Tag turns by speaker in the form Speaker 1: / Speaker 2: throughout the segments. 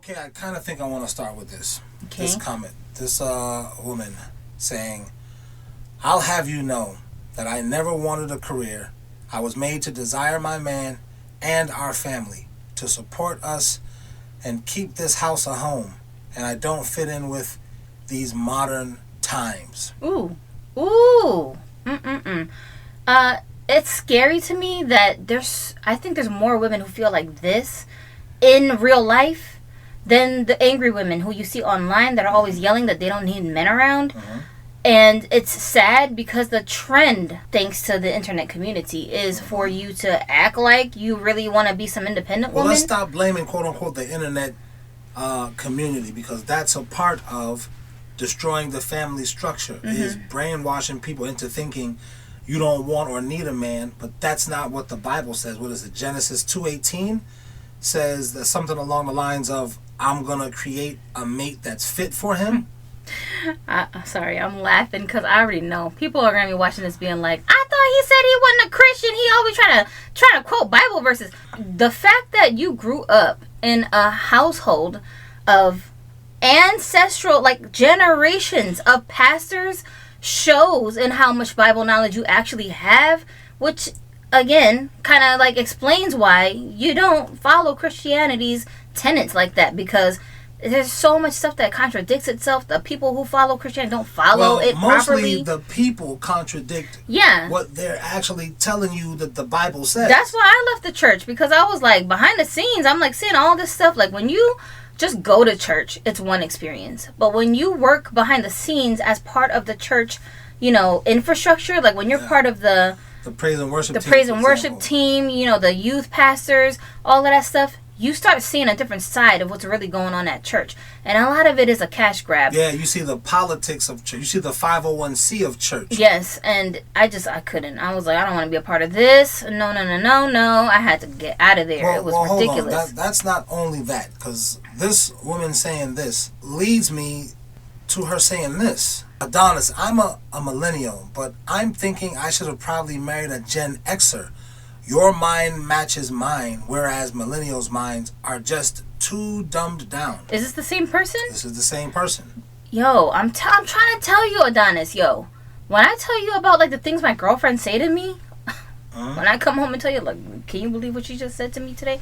Speaker 1: Okay, I kind of think I want to start with this.
Speaker 2: Okay.
Speaker 1: This comment. This woman saying, I'll have you know that I never wanted a career. I was made to desire my man and our family, to support us and keep this house a home. And I don't fit in with these modern times.
Speaker 2: Ooh. It's scary to me that I think there's more women who feel like this in real life than the angry women who you see online that are always yelling that they don't need men around.
Speaker 1: Mm-hmm.
Speaker 2: And it's sad because the trend, thanks to the internet community, is for you to act like you really want to be some independent woman.
Speaker 1: Well, let's stop blaming, quote unquote, the internet community, because that's a part of destroying the family structure.
Speaker 2: Mm-hmm.
Speaker 1: Is brainwashing people into thinking you don't want or need a man, but that's not what the Bible says. What is it? Genesis 2:18 says that something along the lines of, I'm going to create a mate that's fit for him.
Speaker 2: Sorry, I'm laughing because I already know. People are going to be watching this being like, I thought he said he wasn't a Christian. He always trying to quote Bible verses. The fact that you grew up in a household of ancestral, like generations of pastors, shows in how much Bible knowledge you actually have, which again kind of like explains why you don't follow Christianity's tenets like that, because there's so much stuff that contradicts itself. The people who follow Christianity don't follow it properly.
Speaker 1: Mostly the people contradict what they're actually telling you that the Bible says.
Speaker 2: That's why I left the church, because I was like, behind the scenes, I'm like seeing all this stuff. Like when you just go to church, it's one experience. But when you work behind the scenes as part of the church, infrastructure, like when you're part of the
Speaker 1: praise and worship
Speaker 2: team, the youth pastors, all of that stuff, you start seeing a different side of what's really going on at church. And a lot of it is a cash grab.
Speaker 1: Yeah, you see the politics of church. You see the 501c of church.
Speaker 2: Yes, and I couldn't. I was like, I don't want to be a part of this. No. I had to get out of there. It was ridiculous.
Speaker 1: Hold on. That's not only that, because this woman saying this leads me to her saying this. Adonis, I'm a millennial, but I'm thinking I should have probably married a Gen Xer. Your mind matches mine, whereas millennials' minds are just too dumbed down.
Speaker 2: Is this the same person?
Speaker 1: This is the same person.
Speaker 2: Yo, I'm trying to tell you, Adonis, when I tell you about like the things my girlfriends say to me, when I come home and tell you, like, can you believe what you just said to me today?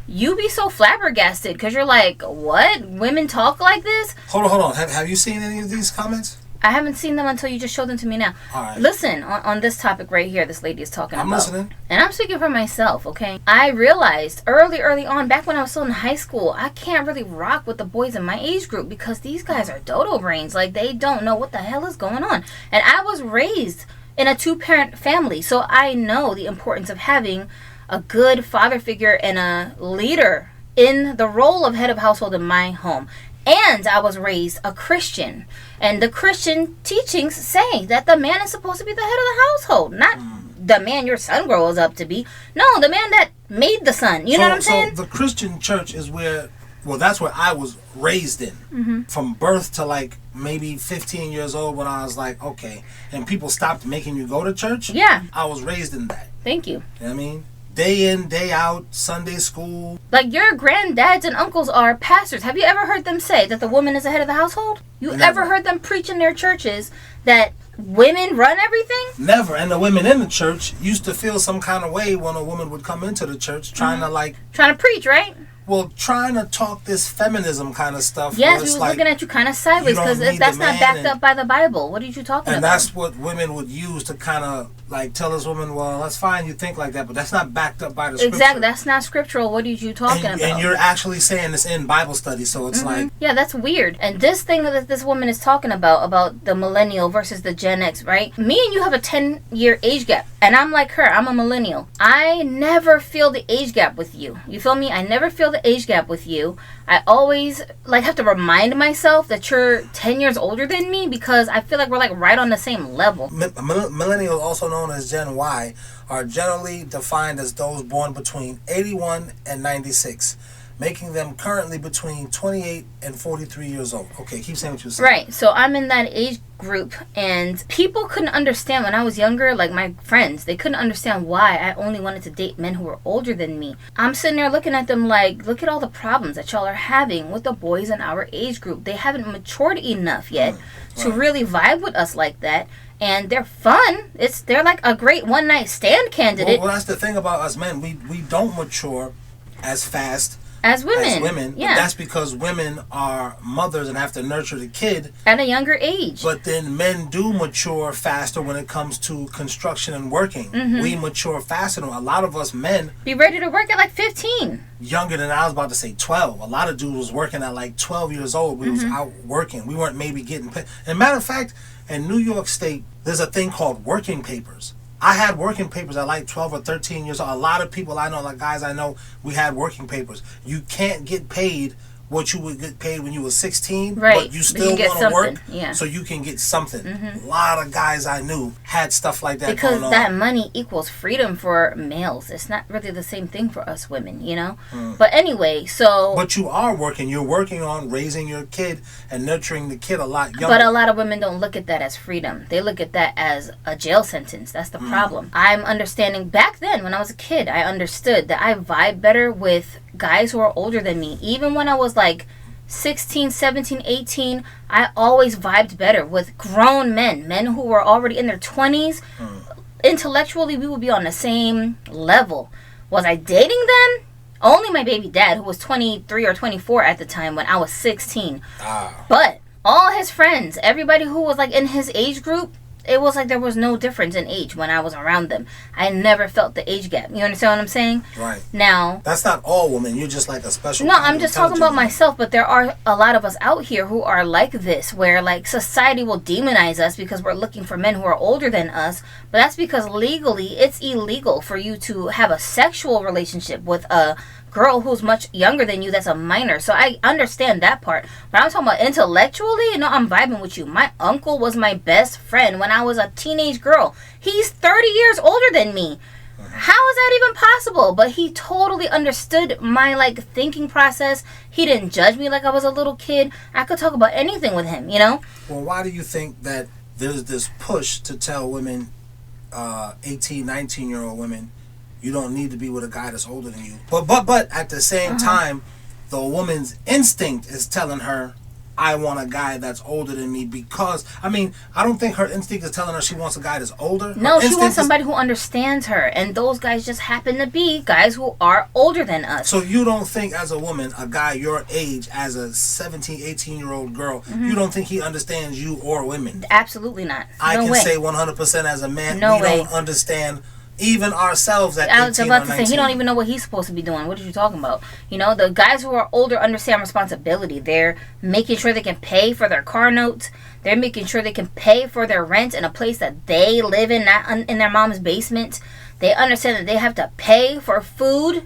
Speaker 2: You be so flabbergasted because you're like, what? Women talk like this?
Speaker 1: Hold on. Have you seen any of these comments?
Speaker 2: I haven't seen them until you just showed them to me now.
Speaker 1: All right.
Speaker 2: Listen, on this topic right here, this lady is talking about.
Speaker 1: I'm listening.
Speaker 2: And I'm speaking for myself, okay? I realized early on, back when I was still in high school, I can't really rock with the boys in my age group because these guys are dodo brains. Like, they don't know what the hell is going on. And I was raised in a 2-parent family, so I know the importance of having a good father figure and a leader in the role of head of household in my home. And I was raised a Christian. And the Christian teachings say that the man is supposed to be the head of the household. Not the man your son grows up to be. No, the man that made the son. You know what I'm saying?
Speaker 1: So the Christian church is that's where I was raised in. Mm-hmm. From birth to like maybe 15 years old, when I was like, okay. And people stopped making you go to church.
Speaker 2: Yeah.
Speaker 1: I was raised in that.
Speaker 2: Thank you.
Speaker 1: You know what I mean? Day in, day out, Sunday school.
Speaker 2: Like your granddads and uncles are pastors. Have you ever heard them say that the woman is the head of the household?
Speaker 1: Never.
Speaker 2: Ever heard them preach in their churches that women run everything?
Speaker 1: Never. And the women in the church used to feel some kind of way when a woman would come into the church trying
Speaker 2: to preach, right?
Speaker 1: Well, trying to talk this feminism kind of stuff.
Speaker 2: Yes, we was looking at you kind of sideways because that's not backed up by the Bible. What are you talking about?
Speaker 1: And that's what women would use to kind of like tell this woman, well, that's fine, you think like that, but that's not backed up by the scripture.
Speaker 2: Exactly, that's not scriptural. What are you talking about?
Speaker 1: And you're actually saying this in Bible study, so it's like...
Speaker 2: Yeah, that's weird. And this thing that this woman is talking about the millennial versus the Gen X, right? Me and you have a 10-year age gap. And I'm like her, I'm a millennial. I never feel the age gap with you. You feel me? I never feel the age gap with you. I always have to remind myself that you're 10 years older than me because I feel like we're like right on the same level.
Speaker 1: Millennials, also known as Gen Y, are generally defined as those born between 81 and 96. making them currently between 28 and 43 years old. Okay, keep saying what you're saying.
Speaker 2: Right. So I'm in that age group, and people couldn't understand when I was younger, like my friends, they couldn't understand why I only wanted to date men who were older than me. I'm sitting there looking at them like, look at all the problems that y'all are having with the boys in our age group. They haven't matured enough yet to really vibe with us like that. And they're fun. They're like a great one night stand candidate.
Speaker 1: Well, that's the thing about us men. We don't mature as fast
Speaker 2: as women.
Speaker 1: Yeah. But that's because women are mothers and have to nurture the kid
Speaker 2: at a younger age.
Speaker 1: But then men do mature faster when it comes to construction and working. We mature faster than a lot of us men.
Speaker 2: Be ready to work at like 15.
Speaker 1: Younger than I was about to say 12. A lot of dudes was working at like 12 years old. We was out working. We weren't maybe getting paid. And matter of fact, in New York State, there's a thing called working papers. I had working papers at like 12 or 13 years old. A lot of people I know, like guys I know, we had working papers. You can't get paid what you would get paid when you were 16, but you still want to work so you can get something. A lot of guys I knew had stuff like that
Speaker 2: because
Speaker 1: going on.
Speaker 2: That money equals freedom for males. It's not really the same thing for us women, you know? But anyway, so...
Speaker 1: But you are working. You're working on raising your kid and nurturing the kid a lot younger.
Speaker 2: But a lot of women don't look at that as freedom. They look at that as a jail sentence. That's the problem. I'm understanding... Back then, when I was a kid, I understood that I vibe better with guys who are older than me. Even when I was like 16, 17, 18, I always vibed better with grown men who were already in their 20s. Intellectually, we would be on the same level. Was I dating them? Only my baby dad, who was 23 or 24 at the time when I was 16. But all his friends, everybody who was like in his age group, it was like there was no difference in age when I was around them. I never felt the age gap. You understand what I'm saying?
Speaker 1: Right.
Speaker 2: Now...
Speaker 1: That's not all women. You're just like a special...
Speaker 2: No, I'm just talking about myself, but there are a lot of us out here who are like this, where like society will demonize us because we're looking for men who are older than us. But that's because legally, it's illegal for you to have a sexual relationship with a girl who's much younger than you that's a minor. So I understand that part. But I'm talking about intellectually, you know, I'm vibing with you. My uncle was my best friend when I was a teenage girl. He's 30 years older than me. How is that even possible? But he totally understood my like thinking process. He didn't judge me like I was a little kid. I could talk about anything with him, you know?
Speaker 1: Well, why do you think that there's this push to tell women, 18, 19-year-old women, you don't need to be with a guy that's older than you? But at the same time, the woman's instinct is telling her, I want a guy that's older than me because, I mean, I don't think her instinct is telling her she wants a guy that's older.
Speaker 2: No, she wants somebody who understands her. And those guys just happen to be guys who are older than us.
Speaker 1: So you don't think as a woman, a guy your age, as a 17, 18-year-old girl, you don't think he understands you or women?
Speaker 2: Absolutely not.
Speaker 1: I can say 100% as a man, we don't understand even ourselves at 18
Speaker 2: I was about
Speaker 1: or 19.
Speaker 2: to say, he don't even know what he's supposed to be doing. What are you talking about? You know, the guys who are older understand responsibility. They're making sure they can pay for their car notes. They're making sure they can pay for their rent in a place that they live in, not in their mom's basement. They understand that they have to pay for food.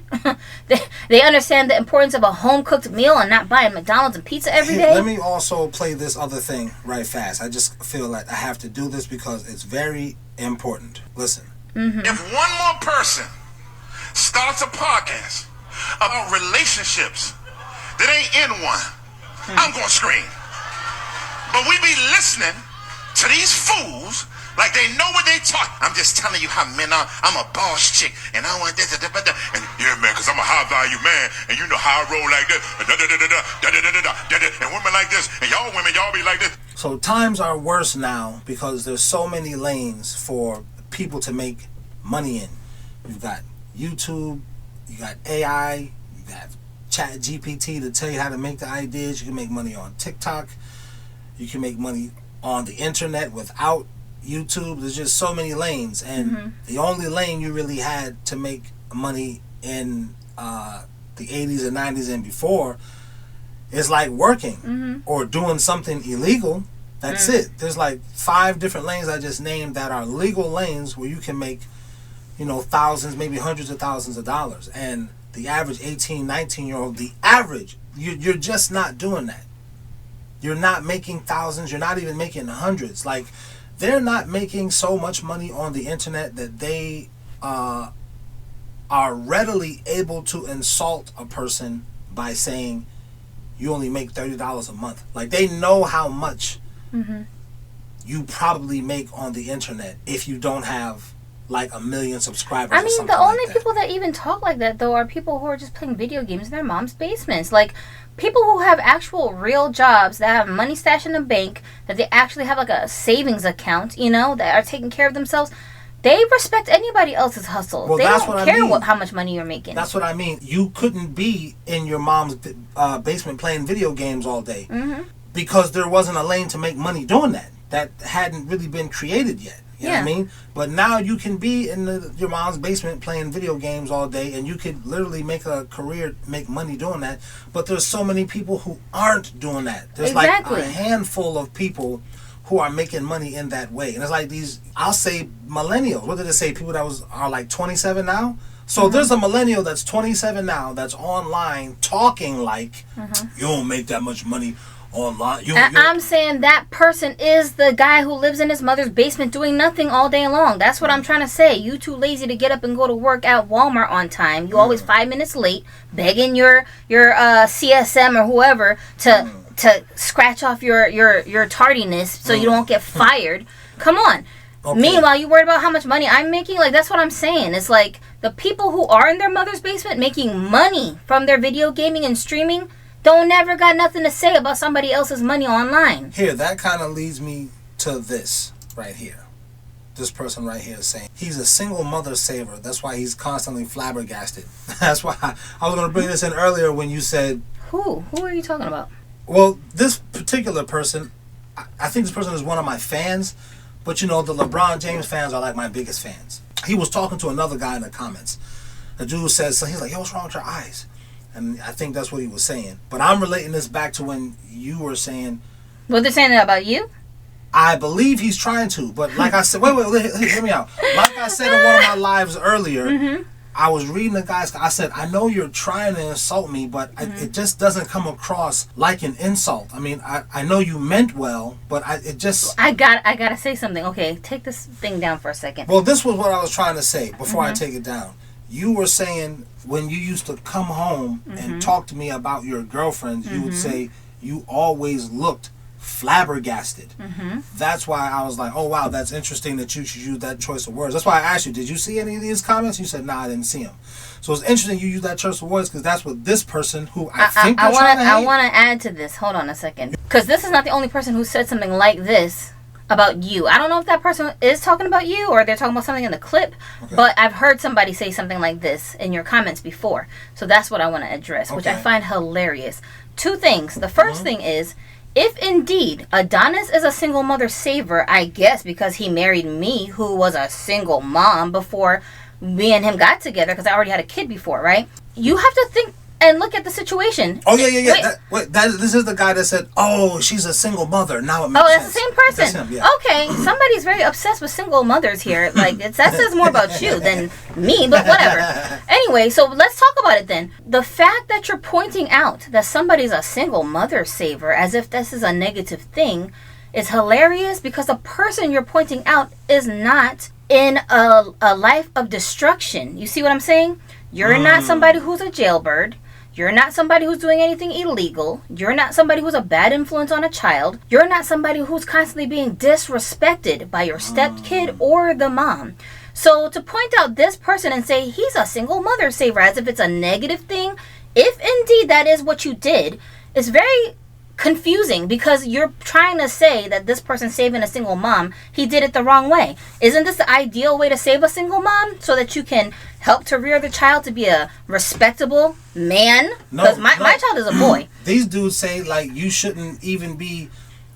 Speaker 2: They understand the importance of a home-cooked meal and not buying McDonald's and pizza every day.
Speaker 1: Let me also play this other thing right fast. I just feel like I have to do this because it's very important. Listen.
Speaker 3: If one more person starts a podcast about relationships that ain't in one, I'm gonna scream. But we be listening to these fools like they know what they talk. I'm just telling you how men are. I'm a boss chick, and I want this, and yeah, man, because I'm a high value man, and you know how I roll like this, and women like this, and y'all women, y'all be like this.
Speaker 1: So times are worse now because there's so many lanes for people to make money in. You've got YouTube, you got AI, you have Chat GPT to tell you how to make the ideas. You can make money on TikTok. You can make money on the internet without YouTube. There's just so many lanes, and the only lane you really had to make money in the 80s and 90s and before is like working or doing something illegal. That's it. There's like 5 different lanes I just named that are legal lanes where you can make, you know, thousands, maybe hundreds of thousands of dollars. And the average 18, 19-year-old, the average, you're just not doing that. You're not making thousands. You're not even making hundreds. Like, they're not making so much money on the internet that they are readily able to insult a person by saying you only make $30 a month. Like, they know how much you probably make on the internet if you don't have like 1 million subscribers.
Speaker 2: I mean,
Speaker 1: or something
Speaker 2: the only
Speaker 1: like
Speaker 2: people that even talk like that, though, are people who are just playing video games in their mom's basements. Like, people who have actual real jobs, that have money stashed in a bank, that they actually have like a savings account, you know, that are taking care of themselves. They respect anybody else's hustle.
Speaker 1: Well,
Speaker 2: they
Speaker 1: that's
Speaker 2: don't
Speaker 1: what
Speaker 2: care
Speaker 1: I mean.
Speaker 2: how much money you're making.
Speaker 1: That's what I mean. You couldn't be in your mom's basement playing video games all day because there wasn't a lane to make money doing that. That hadn't really been created yet. You know what I mean? But now you can be in your mom's basement playing video games all day, and you could literally make a career, make money doing that. But there's so many people who aren't doing that. There's like a handful of people who are making money in that way. And it's like these, I'll say millennials. What did it say? People that are like 27 now? So there's a millennial that's 27 now that's online talking like, you don't make that much money online.
Speaker 2: I'm saying that person is the guy who lives in his mother's basement doing nothing all day long. That's what I'm trying to say. You too lazy to get up and go to work at Walmart on time. You always 5 minutes late, begging your CSM or whoever to scratch off your tardiness so you don't get fired. Come on. Okay. Meanwhile, you worried about how much money I'm making? Like, that's what I'm saying. It's like the people who are in their mother's basement making money from their video gaming and streaming don't never got nothing to say about somebody else's money online.
Speaker 1: Here, that kind of leads me to this right here. This person right here is saying he's a single mother saver. That's why he's constantly flabbergasted. That's why I was going to bring this in earlier when you said...
Speaker 2: Who are you talking about?
Speaker 1: Well, this particular person, I think this person is one of my fans, but you know, the LeBron James fans are like my biggest fans. He was talking to another guy in the comments. The dude says, so he's like, yo, what's wrong with your eyes? And I think that's what he was saying. But I'm relating this back to when you were saying...
Speaker 2: What they're saying about you?
Speaker 1: I believe he's trying to. But like I said... Wait, hear me out. Like I said in one of my lives earlier, I was reading the guy's... I said, I know you're trying to insult me, but it just doesn't come across like an insult. I mean, I know you meant well, but it just...
Speaker 2: I gotta say something. Okay, take this thing down for a second.
Speaker 1: Well, this was what I was trying to say before I take it down. You were saying when you used to come home and talk to me about your girlfriends, you would say you always looked flabbergasted. That's why I was like, oh wow, that's interesting that you should use that choice of words. That's why I asked you, did you see any of these comments? You said, nah, I didn't see them. So it's interesting you use that choice of words because that's what this person who I
Speaker 2: want to add to this. Hold on a second. Because this is not the only person who said something like this about you. I don't know if that person is talking about you or they're talking about something in the clip, but I've heard somebody say something like this in your comments before. So that's what I want to address, which I find hilarious. Two things. The first thing is, if indeed Adonis is a single mother saver, I guess because he married me, who was a single mom before me and him got together, because I already had a kid before, right? You have to think and look at the situation.
Speaker 1: Oh, yeah. This is the guy that said, oh, she's a single mother. Now it makes sense.
Speaker 2: Oh, that's the same person.
Speaker 1: That's him, yeah.
Speaker 2: Okay, somebody's very obsessed with single mothers here. Like, that says more about you than me, but whatever. Anyway, so let's talk about it then. The fact that you're pointing out that somebody's a single mother saver as if this is a negative thing is hilarious, because the person you're pointing out is not in a life of destruction. You see what I'm saying? You're not somebody who's a jailbird. You're not somebody who's doing anything illegal. You're not somebody who's a bad influence on a child. You're not somebody who's constantly being disrespected by your stepkid or the mom. So to point out this person and say he's a single mother saver as if it's a negative thing, if indeed that is what you did, is very confusing, because you're trying to say that this person saving a single mom, he did it the wrong way. Isn't this the ideal way to save a single mom, so that you can help to rear the child to be a respectable man? Because my child is a boy.
Speaker 1: These dudes say like you shouldn't even be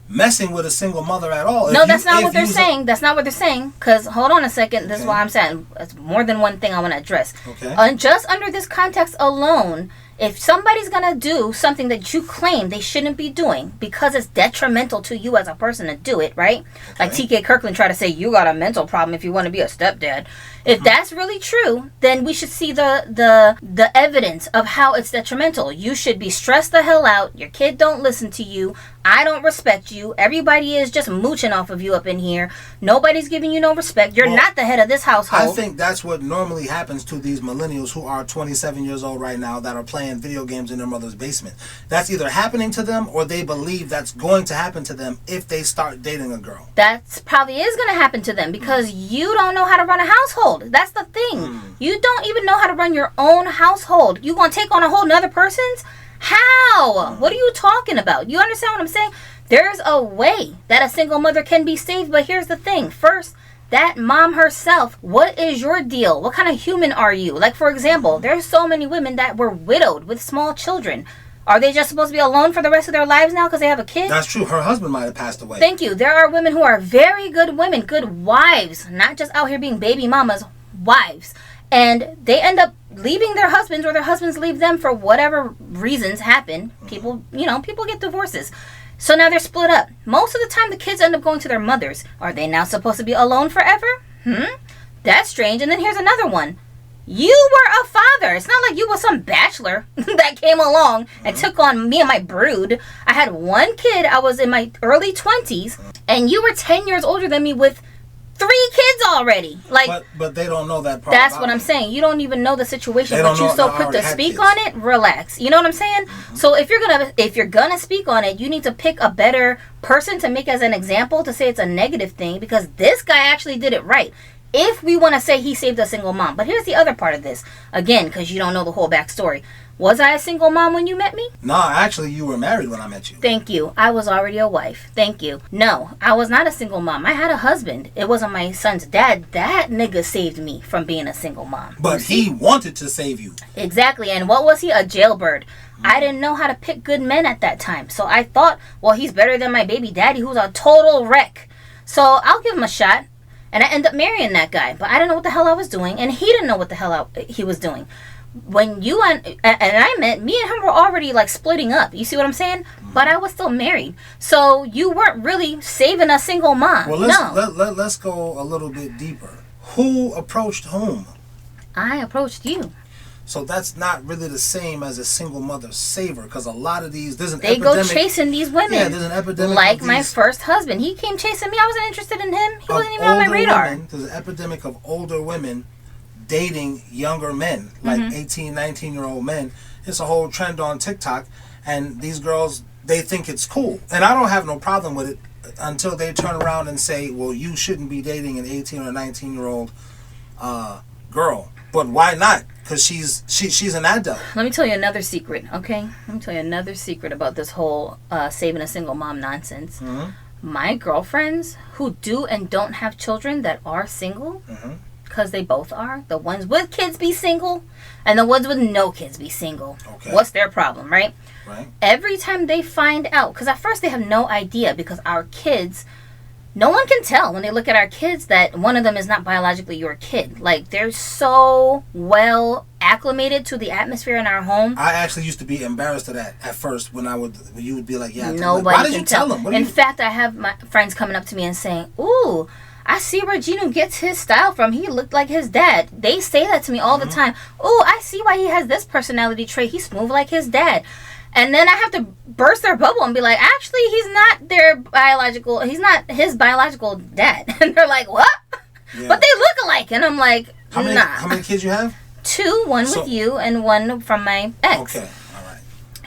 Speaker 1: messing with a single mother at all.
Speaker 2: No, that's not what they're saying. That's not what they're saying. Because hold on a second. This is why I'm saying it's more than one thing I want to address. Okay. Just under this context alone, if somebody's going to do something that you claim they shouldn't be doing because it's detrimental to you as a person to do it, right? Okay. Like T.K. Kirkland tried to say, you got a mental problem if you want to be a stepdad. If that's really true, then we should see the evidence of how it's detrimental. You should be stressed the hell out. Your kid don't listen to you. I don't respect you. Everybody is just mooching off of you up in here. Nobody's giving you no respect. You're not the head of this household.
Speaker 1: I think that's what normally happens to these millennials who are 27 years old right now that are playing playing video games in their mother's basement. That's either happening to them or they believe that's going to happen to them if they start dating a girl.
Speaker 2: That probably is going to happen to them because you don't know how to run a household. That's the thing. You don't even know how to run your own household. You going to take on a whole nother person's? How? What are you talking about? You understand what I'm saying? There's a way that a single mother can be saved, but here's the thing. First, that mom herself, what is your deal? What kind of human are you? Like, for example, there's so many women that were widowed with small children. Are they just supposed to be alone for the rest of their lives now because they have a kid?
Speaker 1: That's true. Her husband might have passed away.
Speaker 2: Thank you. There are women who are very good women, good wives, not just out here being baby mamas, wives. And they end up leaving their husbands or their husbands leave them for whatever reasons happen. People, people get divorces. So now they're split up. Most of the time the kids end up going to their mothers. Are they now supposed to be alone forever? That's strange. And then here's another one. You were a father. It's not like you were some bachelor that came along and took on me and my brood. I had one kid. I was in my early 20s. And you were 10 years older than me with 3 kids already. Like,
Speaker 1: but they don't know that part.
Speaker 2: That's what I'm saying. You don't even know the situation,
Speaker 1: but
Speaker 2: you so quick to speak on it. Relax. You know what I'm saying? So if you're gonna speak on it, you need to pick a better person to make as an example to say it's a negative thing, because this guy actually did it right. If we want to say he saved a single mom. But here's the other part of this. Again, because you don't know the whole backstory. Was I a single mom when you met me?
Speaker 1: No, actually, you were married when I met you.
Speaker 2: Thank you. I was already a wife. Thank you. No, I was not a single mom. I had a husband. It wasn't my son's dad. That nigga saved me from being a single mom.
Speaker 1: But he wanted to save you.
Speaker 2: Exactly. And what was he? A jailbird. I didn't know how to pick good men at that time. So I thought, well, he's better than my baby daddy, who's a total wreck. So I'll give him a shot. And I ended up marrying that guy. But I didn't know what the hell I was doing. And he didn't know what the hell he was doing. When you and I met, me and him were already like splitting up. You see what I'm saying? But I was still married. So you weren't really saving a single mom.
Speaker 1: Well, let's go a little bit deeper. Who approached whom?
Speaker 2: I approached you.
Speaker 1: So that's not really the same as a single mother saver, because a lot of these, there's an
Speaker 2: they
Speaker 1: epidemic.
Speaker 2: Go chasing these women.
Speaker 1: Yeah, there's an epidemic.
Speaker 2: Like my first husband, he came chasing me. I wasn't interested in him. He wasn't even on my radar.
Speaker 1: There's an epidemic of older women dating younger men, like 18, 19-year-old men. It's a whole trend on TikTok, and these girls, they think it's cool. And I don't have no problem with it until they turn around and say, well, you shouldn't be dating an 18 or 19-year-old girl. But why not? Because she's an adult.
Speaker 2: Let me tell you another secret, okay? Let me tell you another secret about this whole saving a single mom nonsense. My girlfriends who do and don't have children that are single, because they both are, the ones with kids be single, and the ones with no kids be single. Okay. What's their problem, right?
Speaker 1: Right.
Speaker 2: Every time they find out, because at first they have no idea, because our kids, no one can tell when they look at our kids that one of them is not biologically your kid. Like, they're so well acclimated to the atmosphere in our home.
Speaker 1: I actually used to be embarrassed of that at first when you would be like, yeah,
Speaker 2: nobody
Speaker 1: why did
Speaker 2: can
Speaker 1: you tell them?
Speaker 2: In fact, I have my friends coming up to me and saying, ooh, I see where Gino gets his style from. He looked like his dad. They say that to me all the time. Ooh, I see why he has this personality trait. He's smooth like his dad. And then I have to burst their bubble and be like, actually, he's not he's not his biological dad. And they're like, what? Yeah. But they look alike. And I'm like,
Speaker 1: nah. How many kids you have?
Speaker 2: 2, one with you and one from my ex.
Speaker 1: Okay, all right.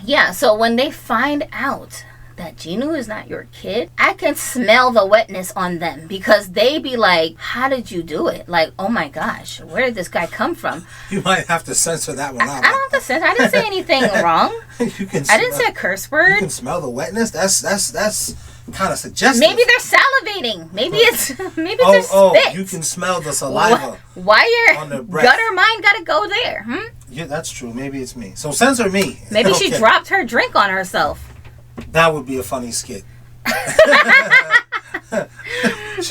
Speaker 2: Yeah, so when they find out that Gino is not your kid, I can smell the wetness on them, because they be like, how did you do it? Like, oh my gosh, where did this guy come from?
Speaker 1: You might have to censor that one out.
Speaker 2: I don't have to censor. I didn't say anything wrong. I didn't say a curse word.
Speaker 1: You can smell the wetness? That's kind of suggestive.
Speaker 2: Maybe they're salivating. Maybe it's their spit.
Speaker 1: You can smell the saliva.
Speaker 2: Why your gutter mind gotta go there?
Speaker 1: Yeah, that's true. Maybe it's me. So censor me.
Speaker 2: Maybe she dropped her drink on herself.
Speaker 1: That would be a funny skit.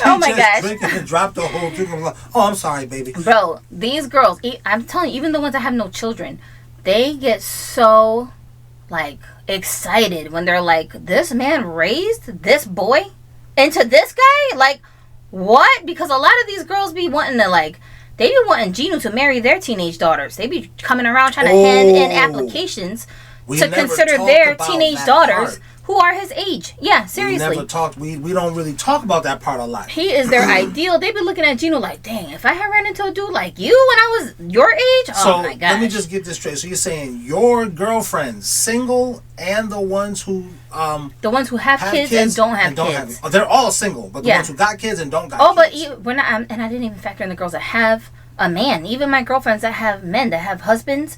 Speaker 2: Oh my gosh.
Speaker 1: Drinking and dropped the whole drink. Oh, I'm sorry, baby.
Speaker 2: Bro, these girls, I'm telling you, even the ones that have no children, they get so, like, excited when they're like, this man raised this boy into this guy? Like, what? Because a lot of these girls be wanting to, like, they be wanting Gino to marry their teenage daughters. They be coming around trying to hand in applications to consider their teenage daughters who are his age. Yeah, seriously.
Speaker 1: We never talked. We don't really talk about that part a lot.
Speaker 2: He is their ideal. They be looking at Gino like, dang, if I had ran into a dude like you when I was your age, oh my god.
Speaker 1: Let me just get this straight. So you're saying your girlfriends, single, and the ones who
Speaker 2: have kids and don't have kids.
Speaker 1: They're all single, but the ones who got kids and don't got kids.
Speaker 2: But we're not. And I didn't even factor in the girls that have a man. Even my girlfriends that have men, that have husbands.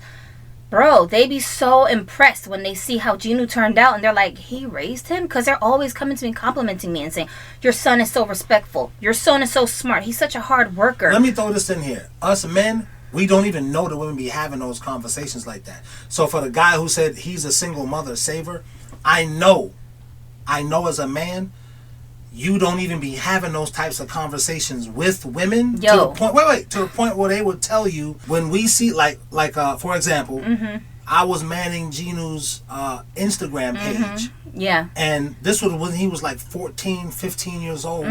Speaker 2: Bro, they be so impressed when they see how Gino turned out, and they're like, he raised him? Because they're always coming to me, complimenting me and saying, your son is so respectful. Your son is so smart. He's such a hard worker.
Speaker 1: Let me throw this in here. Us men, we don't even know that women be having those conversations like that. So for the guy who said he's a single mother saver, I know as a man, you don't even be having those types of conversations with women to the point. To the point where they would tell you when we see like for example, I was manning Gino's Instagram page.
Speaker 2: Yeah.
Speaker 1: And this was when he was like 14, 15 years old.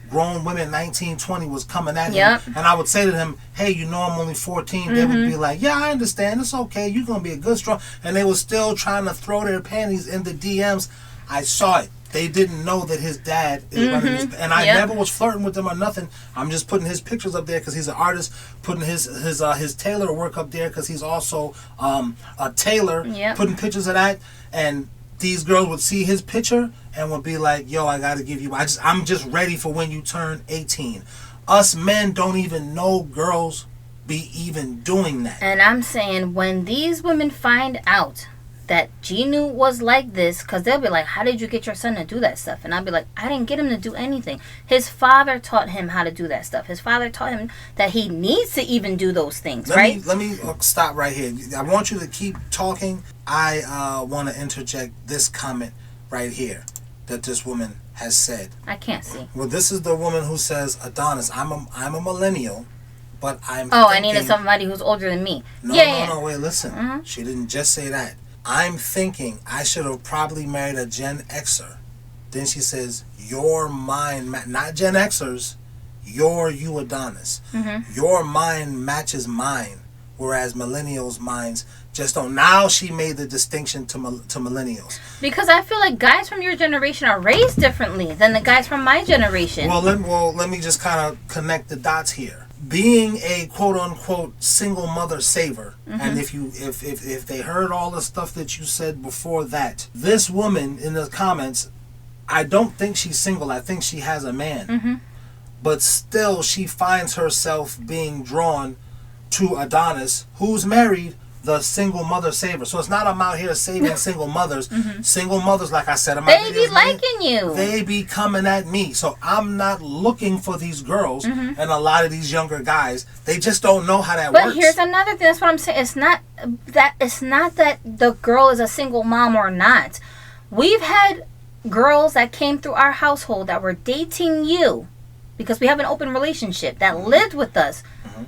Speaker 1: Grown women, 19, 20 was coming at him. And I would say to him, hey, you know I'm only 14. They would be like, yeah, I understand. It's okay. You're going to be a good, strong. And they were still trying to throw their panties in the DMs. I saw it. They didn't know that his dad is running his... And I never was flirting with him or nothing. I'm just putting his pictures up there because he's an artist. Putting his tailor work up there because he's also a tailor. Putting pictures of that. And these girls would see his picture and would be like, yo, I got to give you... I'm just ready for when you turn 18. Us men don't even know girls be even doing that.
Speaker 2: And I'm saying when these women find out that Gino was like this, because they'll be like, how did you get your son to do that stuff? And I'll be like, I didn't get him to do anything. His father taught him how to do that stuff. His father taught him that he needs to even do those things, right?
Speaker 1: Let me stop right here. I want you to keep talking. I want to interject this comment right here that this woman has said.
Speaker 2: I can't see.
Speaker 1: Well, this is the woman who says, Adonis, I'm a millennial, but I'm
Speaker 2: I needed somebody who's older than me.
Speaker 1: No, wait, listen. She didn't just say that. I'm thinking I should have probably married a Gen Xer. Then she says, your mind, not Gen Xers, you Adonis. Your mind matches mine, whereas millennials' minds just don't. Now she made the distinction to millennials. Because
Speaker 2: I feel like guys from your generation are raised differently than the guys from my generation.
Speaker 1: Well, let me just kind of connect the dots here. Being a quote-unquote single mother saver, and if they heard all the stuff that you said before that, this woman in the comments, I don't think she's single. I think she has a man. But still, she finds herself being drawn to Adonis, who's married, the single mother saver. So it's not I'm out here saving single mothers. Single mothers, like I said,
Speaker 2: they be liking you.
Speaker 1: They be coming at me. So I'm not looking for these girls, and a lot of these younger guys, they just don't know how that works.
Speaker 2: But here's another thing. That's what I'm saying. It's not that the girl is a single mom or not. We've had girls that came through our household that were dating you because we have an open relationship that lived with us,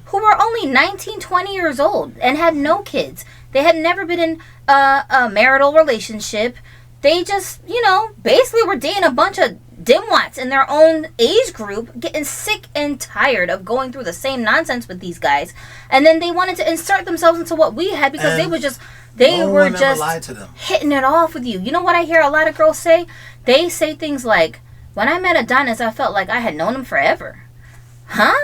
Speaker 2: who were only 19, 20 years old and had no kids. They had never been in a marital relationship. They just, basically were dating a bunch of dimwats in their own age group, getting sick and tired of going through the same nonsense with these guys. And then they wanted to insert themselves into what we had because they were just hitting it off with you. You know what I hear a lot of girls say? They say things like, when I met Adonis, I felt like I had known him forever. Huh?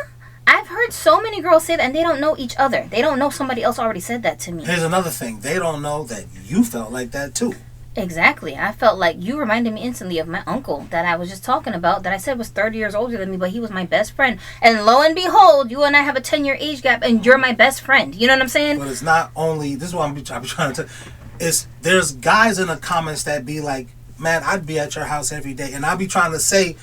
Speaker 2: I've heard so many girls say that, and they don't know each other. They don't know somebody else already said that to me.
Speaker 1: Here's another thing. They don't know that you felt like that, too.
Speaker 2: Exactly. I felt like you reminded me instantly of my uncle that I was just talking about, that I said was 30 years older than me, but he was my best friend. And lo and behold, you and I have a 10-year age gap, and you're my best friend. You know what I'm saying?
Speaker 1: But it's not only... This is what I'm trying to... There's guys in the comments that be like, man, I'd be at your house every day. And I'll be trying to say...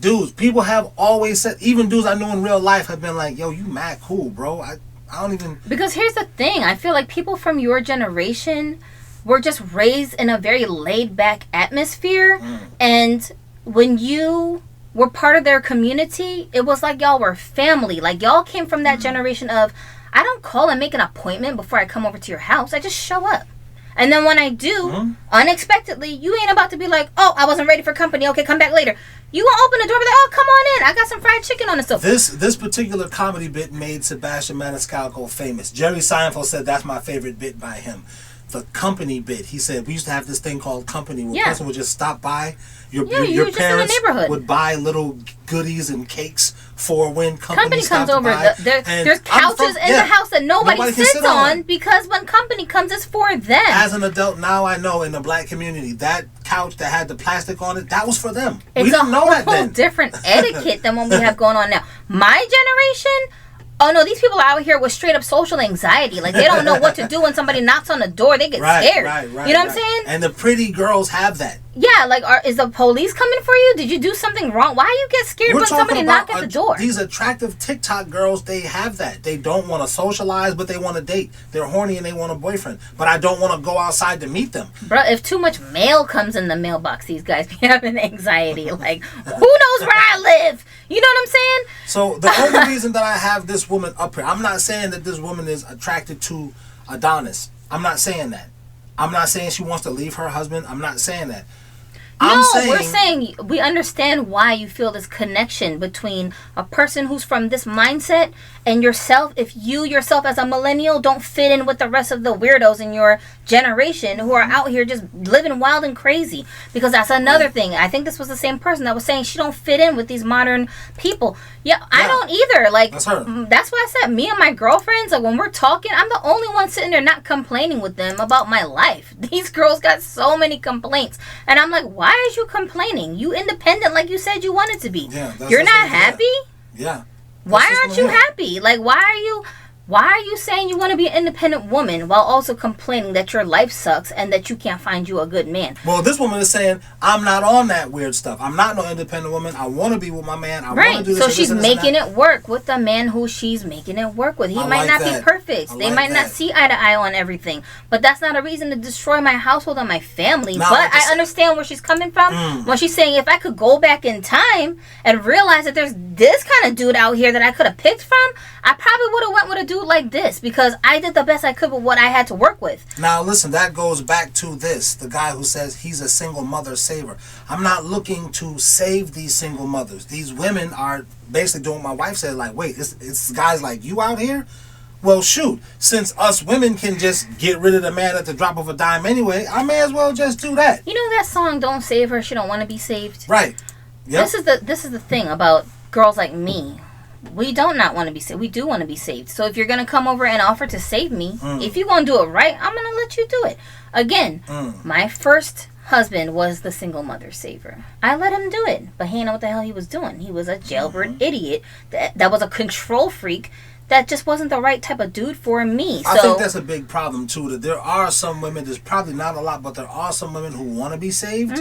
Speaker 1: Dudes, people have always said, even dudes I know in real life have been like, yo, you mad cool, bro. I don't even... Because
Speaker 2: here's the thing. I feel like people from your generation were just raised in a very laid-back atmosphere. And when you were part of their community, it was like y'all were family. Like, y'all came from that generation of, I don't call and make an appointment before I come over to your house. I just show up. And then when I do, unexpectedly, you ain't about to be like, oh, I wasn't ready for company. Okay, come back later. You gonna open the door and be like, oh, come on in. I got some fried chicken on the stove.
Speaker 1: This particular comedy bit made Sebastian Maniscalco famous. Jerry Seinfeld said that's my favorite bit by him. the company bit. He said we used to have this thing called company where a
Speaker 2: Yeah.
Speaker 1: person would just stop by. Your
Speaker 2: you were just in the
Speaker 1: parents
Speaker 2: neighborhood.
Speaker 1: would buy little goodies and cakes for when company
Speaker 2: comes
Speaker 1: stopped
Speaker 2: over.
Speaker 1: by.
Speaker 2: There's couches in the house that nobody
Speaker 1: can
Speaker 2: sits
Speaker 1: sit
Speaker 2: on because when company comes, it's for them.
Speaker 1: As an adult now, I know in the black community that couch that had the plastic on it, that was for them.
Speaker 2: It's
Speaker 1: We didn't know that
Speaker 2: whole
Speaker 1: then.
Speaker 2: different etiquette than what we have going on now. My generation. Oh no, these people out here with straight up social anxiety. Like they don't know what to do when somebody knocks on the door. They get scared.
Speaker 1: Right,
Speaker 2: you know what I'm saying?
Speaker 1: And the pretty girls have that.
Speaker 2: Yeah, like is the police coming for you? Did you do something wrong? Why you get scared when somebody knock at the door?
Speaker 1: These attractive TikTok girls, they have that. They don't want to socialize, but they want to date. They're horny and they want a boyfriend. But I don't want to go outside to meet them.
Speaker 2: Bro, if too much mail comes in the mailbox, these guys be having anxiety. Like, who knows where I live? You know what I'm saying?
Speaker 1: So the only reason that I have this woman up here, I'm not saying that this woman is attracted to Adonis. I'm not saying that. I'm not saying she wants to leave her husband. I'm not saying that.
Speaker 2: We're saying we understand why you feel this connection between a person who's from this mindset and yourself. If you yourself as a millennial don't fit in with the rest of the weirdos in your generation who are out here just living wild and crazy, because that's another thing. I think this was the same person that was saying she don't fit in with these modern people. Yeah, I don't either. Like
Speaker 1: that's her.
Speaker 2: That's why I said me and my girlfriends, like when we're talking, I'm the only one sitting there not complaining with them about my life. These girls got so many complaints, and I'm like, why are you complaining? You independent like you said you wanted to be.
Speaker 1: Yeah,
Speaker 2: you're not happy?
Speaker 1: Yeah.
Speaker 2: Why aren't you happy? Like why are you saying you want to be an independent woman while also complaining that your life sucks and that you can't find you a good man?
Speaker 1: Well, this woman is saying, I'm not on that weird stuff. I'm not no independent woman. I want to be with my man. I want to do this.
Speaker 2: So she's making it work with the man who she's making it work with. He might not be perfect. They might not see eye to eye on everything. But that's not a reason to destroy my household and my family. But I understand where she's coming from when she's saying if I could go back in time and realize that there's this kind of dude out here that I could have picked from, I probably would have went with a dude like this because I did the best I could with what I had to work with.
Speaker 1: Now listen, that goes back to this, the guy who says he's a single mother saver. I'm not looking to save these single mothers. These women are basically doing what my wife said, like, wait, it's guys like you out here? Well, shoot, since us women can just get rid of the man at the drop of a dime anyway, I may as well just do that.
Speaker 2: You know that song, Don't Save Her, She Don't Want to Be Saved?
Speaker 1: Right. Yep.
Speaker 2: This is the thing about girls like me. We don't not want to be saved. We do want to be saved. So if you're going to come over and offer to save me, if you're going to do it right, I'm going to let you do it. Again, my first husband was the single mother saver. I let him do it, but he didn't know what the hell he was doing. He was a jailbird idiot that was a control freak that just wasn't the right type of dude for me.
Speaker 1: I think that's a big problem too, that there are some women, there's probably not a lot, but there are some women who want to be saved.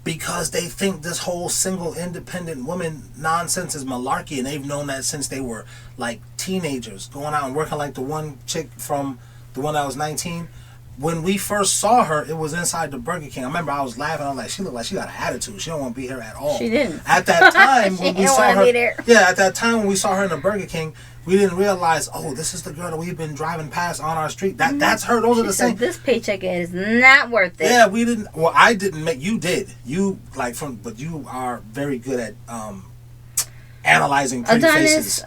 Speaker 1: Because they think this whole single independent woman nonsense is malarkey, and they've known that since they were like teenagers, going out and working like the one chick from the one that was 19. When we first saw her, it was inside the Burger King. I remember I was laughing. I was like, she looked like she got an attitude. She don't want to be here at all.
Speaker 2: She didn't.
Speaker 1: At that time when we saw her, at that time when we saw her in the Burger King, we didn't realize, oh, this is the girl that we've been driving past on our street. That's her. Those are the same.
Speaker 2: This paycheck is not worth it.
Speaker 1: Yeah, we didn't. Well, I didn't make. You did. You but you are very good at analyzing pretty faces.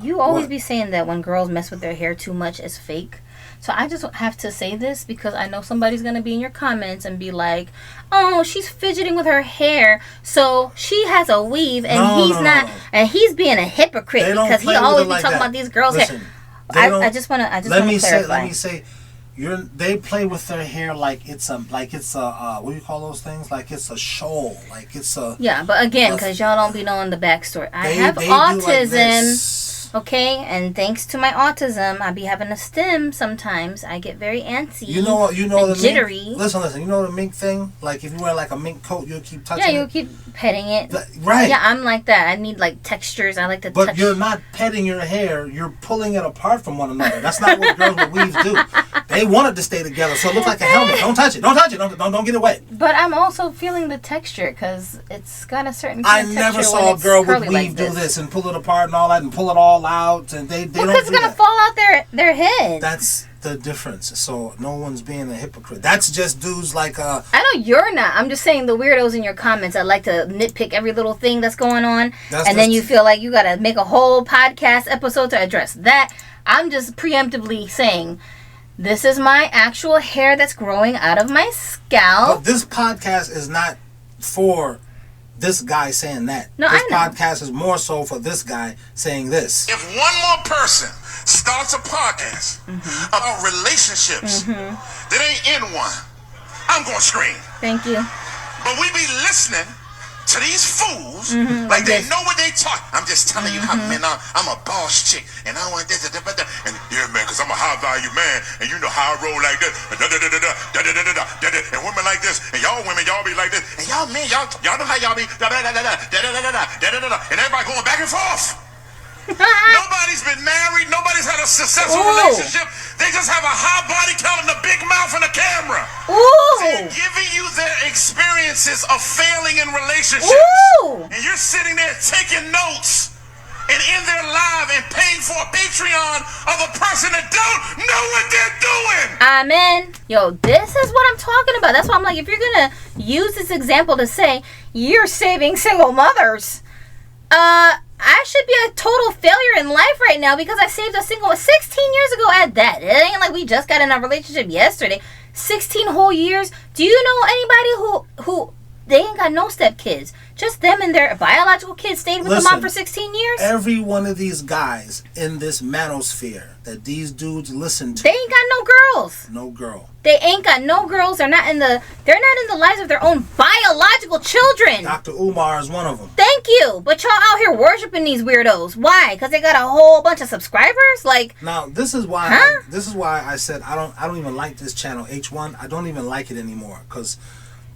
Speaker 2: You always be saying that when girls mess with their hair too much, it's fake. So I just have to say this because I know somebody's going to be in your comments and be like, oh, she's fidgeting with her hair, so she has a weave and he's not. And he's being a hypocrite because he always be talking about these girls' hair. I just want to clarify.
Speaker 1: Let me say, they play with their hair like it's a what do you call those things? Like it's a shoal, like it's a.
Speaker 2: Yeah, but again, because y'all don't be knowing the backstory. I have autism. Okay, and thanks to my autism, I be having a stim sometimes. I get very antsy.
Speaker 1: You know the
Speaker 2: jittery.
Speaker 1: Mink, listen. You know the mink thing? Like if you wear like a mink coat, you'll keep touching it.
Speaker 2: Yeah, you'll keep petting it.
Speaker 1: Right.
Speaker 2: Yeah, I'm like that. I need like textures. I like to touch.
Speaker 1: But you're not petting your hair. You're pulling it apart from one another. That's not what girls with weaves do. They want it to stay together, so it looks like a helmet. Don't touch it. Don't touch it. Don't get it wet.
Speaker 2: But I'm also feeling the texture because it's got a certain kind of texture.
Speaker 1: I never saw a girl with weave do this and pull it apart and all that and pull it all out, and they don't do that.
Speaker 2: Because it's gonna fall out their head.
Speaker 1: That's the difference. So no one's being a hypocrite. That's just dudes like
Speaker 2: I know you're not. I'm just saying the weirdos in your comments that like to nitpick every little thing that's going on, and then you feel like you gotta make a whole podcast episode to address that. I'm just preemptively saying This is my actual hair that's growing out of my scalp.
Speaker 1: But this podcast is not for this guy saying that.
Speaker 2: No,
Speaker 1: this
Speaker 2: I know.
Speaker 1: podcast is more so for this guy saying this.
Speaker 3: If one more person starts a podcast about relationships that ain't in one, I'm gonna scream.
Speaker 2: Thank you.
Speaker 3: But we be listening to these fools like they know what they talk. I'm just telling you how, man, I'm a boss chick and I want this, and yeah, man, because I'm a high value man and you know how I roll like this, and women like this, and y'all women, y'all be like this, and y'all men, y'all know how y'all be, and everybody going back and forth. Nobody's been married. Nobody's had a successful relationship. They just have a high body count and a big mouth and a camera. They're giving you their experiences of failing in relationships. And you're sitting there taking notes and in their live and paying for a Patreon of a person that don't know what they're doing.
Speaker 2: Amen. Yo, this is what I'm talking about. That's why I'm like, if you're going to use this example to say you're saving single mothers, I should be a total failure in life right now because I saved a single 16 years ago at that. It ain't like we just got in a relationship yesterday. 16 whole years. Do you know anybody who they ain't got no stepkids? Just them and their biological kids stayed with the mom for 16 years?
Speaker 1: Every one of these guys in this manosphere that these dudes listen to,
Speaker 2: they ain't got no girls.
Speaker 1: No girl.
Speaker 2: They ain't got no girls. They're not in the lives of their own biological children.
Speaker 1: Dr. Umar is one of them.
Speaker 2: Thank you. But y'all out here worshiping these weirdos. Why? Because they got a whole bunch of subscribers? Like,
Speaker 1: now this is why I said I don't even like this channel H1. I don't even like it anymore because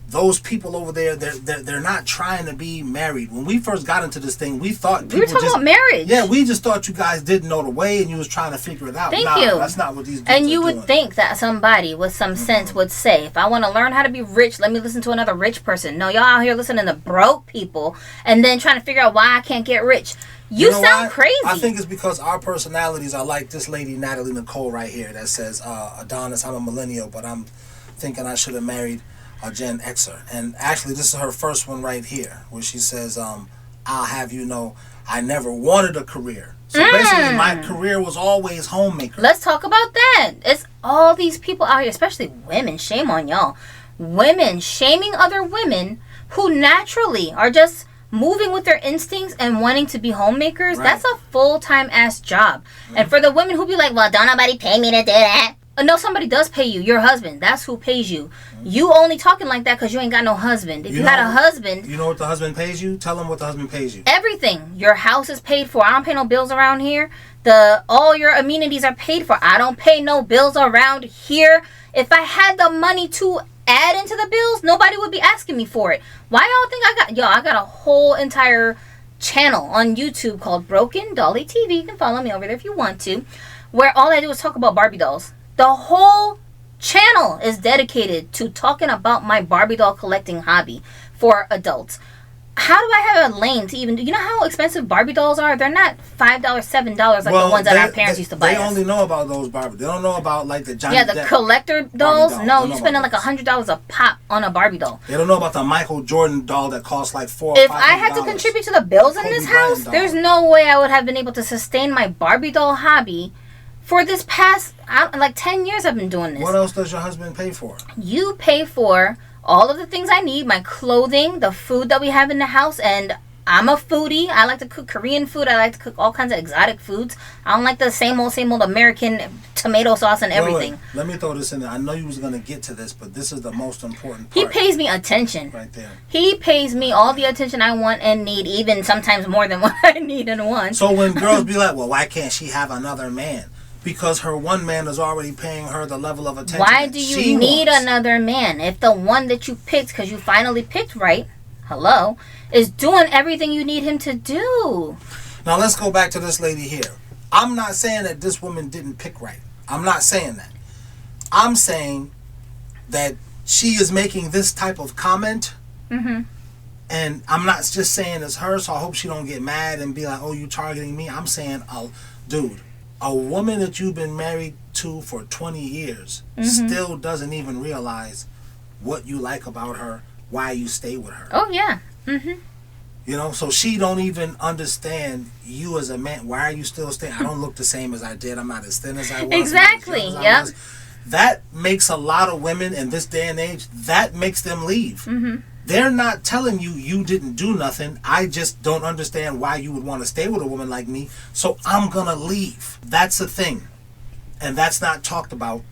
Speaker 1: those people over there, they're not trying to be married. When we first got into this thing, we thought
Speaker 2: we were talking about marriage.
Speaker 1: Yeah, we just thought you guys didn't know the way and you was trying to figure it out.
Speaker 2: Thank you.
Speaker 1: That's not what these dudes
Speaker 2: and you
Speaker 1: are
Speaker 2: would
Speaker 1: doing.
Speaker 2: think that somebody with some sense would say, if I want to learn how to be rich, let me listen to another rich person. No, y'all out here listening to broke people and then trying to figure out why I can't get rich. You know sound crazy.
Speaker 1: I think it's because our personalities are like this lady Natalie Nicole right here that says, Adonis, I'm a millennial, but I'm thinking I should have married a Gen Xer. And actually this is her first one right here where she says, I'll have you know I never wanted a career. So basically my career was always homemaker.
Speaker 2: Let's talk about that. It's all these people out here, especially women, shame on y'all. Women shaming other women who naturally are just moving with their instincts and wanting to be homemakers.
Speaker 1: Right.
Speaker 2: That's a full-time ass job. And for the women who be like, well, don't nobody pay me to do that. No, somebody does pay you. Your husband. That's who pays you. You only talking like that because you ain't got no husband. If you had a husband...
Speaker 1: You know what the husband pays you? Tell him what the husband pays you.
Speaker 2: Everything. Your house is paid for. I don't pay no bills around here. All your amenities are paid for. I don't pay no bills around here. If I had the money to add into the bills, nobody would be asking me for it. Why y'all think I got... Yo, I got a whole entire channel on YouTube called Broken Dolly TV. You can follow me over there if you want to. Where all I do is talk about Barbie dolls. The whole channel is dedicated to talking about my Barbie doll collecting hobby for adults. How do I have a lane to even do? You know how expensive Barbie dolls are? They're not $5, $7 like the ones that our parents used to buy.
Speaker 1: They only know about those Barbie. They don't know about like the Johnny
Speaker 2: Depp collector dolls.
Speaker 1: Doll.
Speaker 2: No, you're spending like $100 a pop on a Barbie doll.
Speaker 1: They don't know about the Michael Jordan doll that costs like $400 or $500.
Speaker 2: If I had to contribute to the bills in this house, there's no way I would have been able to sustain my Barbie doll hobby. For this past, like 10 years I've been doing this.
Speaker 1: What else does your husband pay for?
Speaker 2: You pay for all of the things I need, my clothing, the food that we have in the house, and I'm a foodie. I like to cook Korean food. I like to cook all kinds of exotic foods. I don't like the same old American tomato sauce and everything.
Speaker 1: Wait. Let me throw this in there. I know you was going to get to this, but this is the most important part.
Speaker 2: He pays me attention.
Speaker 1: Right there.
Speaker 2: He pays me all the attention I want and need, even sometimes more than what I need and want.
Speaker 1: So when girls be like, well, why can't she have another man? Because her one man is already paying her the level of attention.
Speaker 2: Why do you need another man if the one that you picked, because you finally picked right, is doing everything you need him to do?
Speaker 1: Now let's go back to this lady here. I'm not saying that this woman didn't pick right. I'm not saying that. I'm saying that she is making this type of comment.
Speaker 2: Mm-hmm.
Speaker 1: And I'm not just saying it's her, so I hope she don't get mad and be like, oh, you targeting me. I'm saying, dude, a woman that you've been married to for 20 years still doesn't even realize what you like about her, why you stay with her.
Speaker 2: Oh, yeah. Mm-hmm.
Speaker 1: You know, so she don't even understand you as a man. Why are you still staying? I don't look the same as I did. I'm not as thin as I was.
Speaker 2: Exactly. Yep.
Speaker 1: that makes a lot of women in this day and age, that makes them leave. They're not telling you you didn't do nothing. I just don't understand why you would want to stay with a woman like me, so I'm going to leave. That's the thing. And that's not talked about.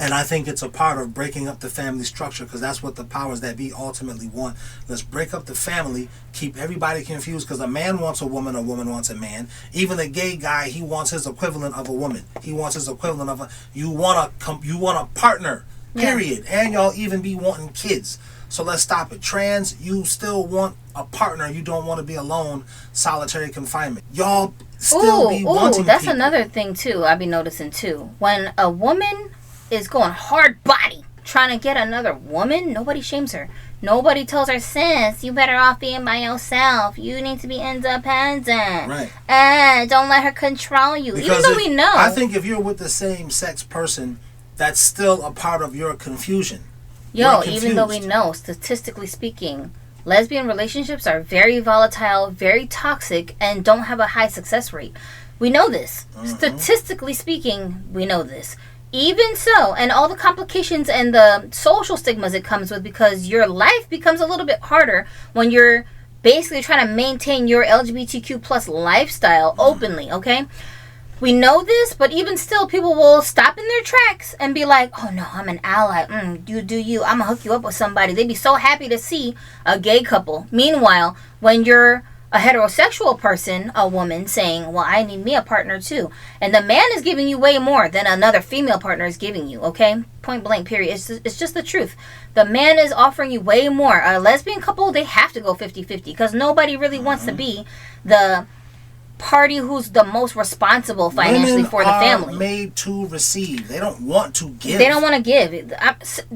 Speaker 1: And I think it's a part of breaking up the family structure, because that's what the powers that be ultimately want. Let's break up the family, keep everybody confused, because a man wants a woman wants a man. Even a gay guy, he wants his equivalent of a woman. He wants his equivalent of a... You want a partner, period. Yeah. And y'all even be wanting kids. So let's stop it. Trans, you still want a partner. You don't want to be alone, solitary confinement. Y'all still be wanting
Speaker 2: that's
Speaker 1: people.
Speaker 2: Another thing, too, I be noticing, too. When a woman is going hard body trying to get another woman, nobody shames her. Nobody tells her, sis, you better off being by yourself. You need to be independent.
Speaker 1: Right.
Speaker 2: Don't let her control you.
Speaker 1: Because
Speaker 2: even though we know.
Speaker 1: I think if you're with the same sex person, that's still a part of your confusion.
Speaker 2: Even though we know, statistically speaking, lesbian relationships are very volatile, very toxic, and don't have a high success rate. We know this. Statistically speaking, we know this. Even so, and all the complications and the social stigmas it comes with, because your life becomes a little bit harder when you're basically trying to maintain your LGBTQ plus lifestyle openly, okay? We know this, but even still, people will stop in their tracks and be like, oh no, I'm an ally. You do you. I'm going to hook you up with somebody. They'd be so happy to see a gay couple. Meanwhile, when you're a heterosexual person, a woman, saying, well, I need me a partner too. And the man is giving you way more than another female partner is giving you, okay? Point blank, period. It's just the truth. The man is offering you way more. A lesbian couple, they have to go 50-50 because nobody really wants to be the party who's the most responsible financially for the family.
Speaker 1: Women are made to receive. They don't want to give.
Speaker 2: They don't want to give.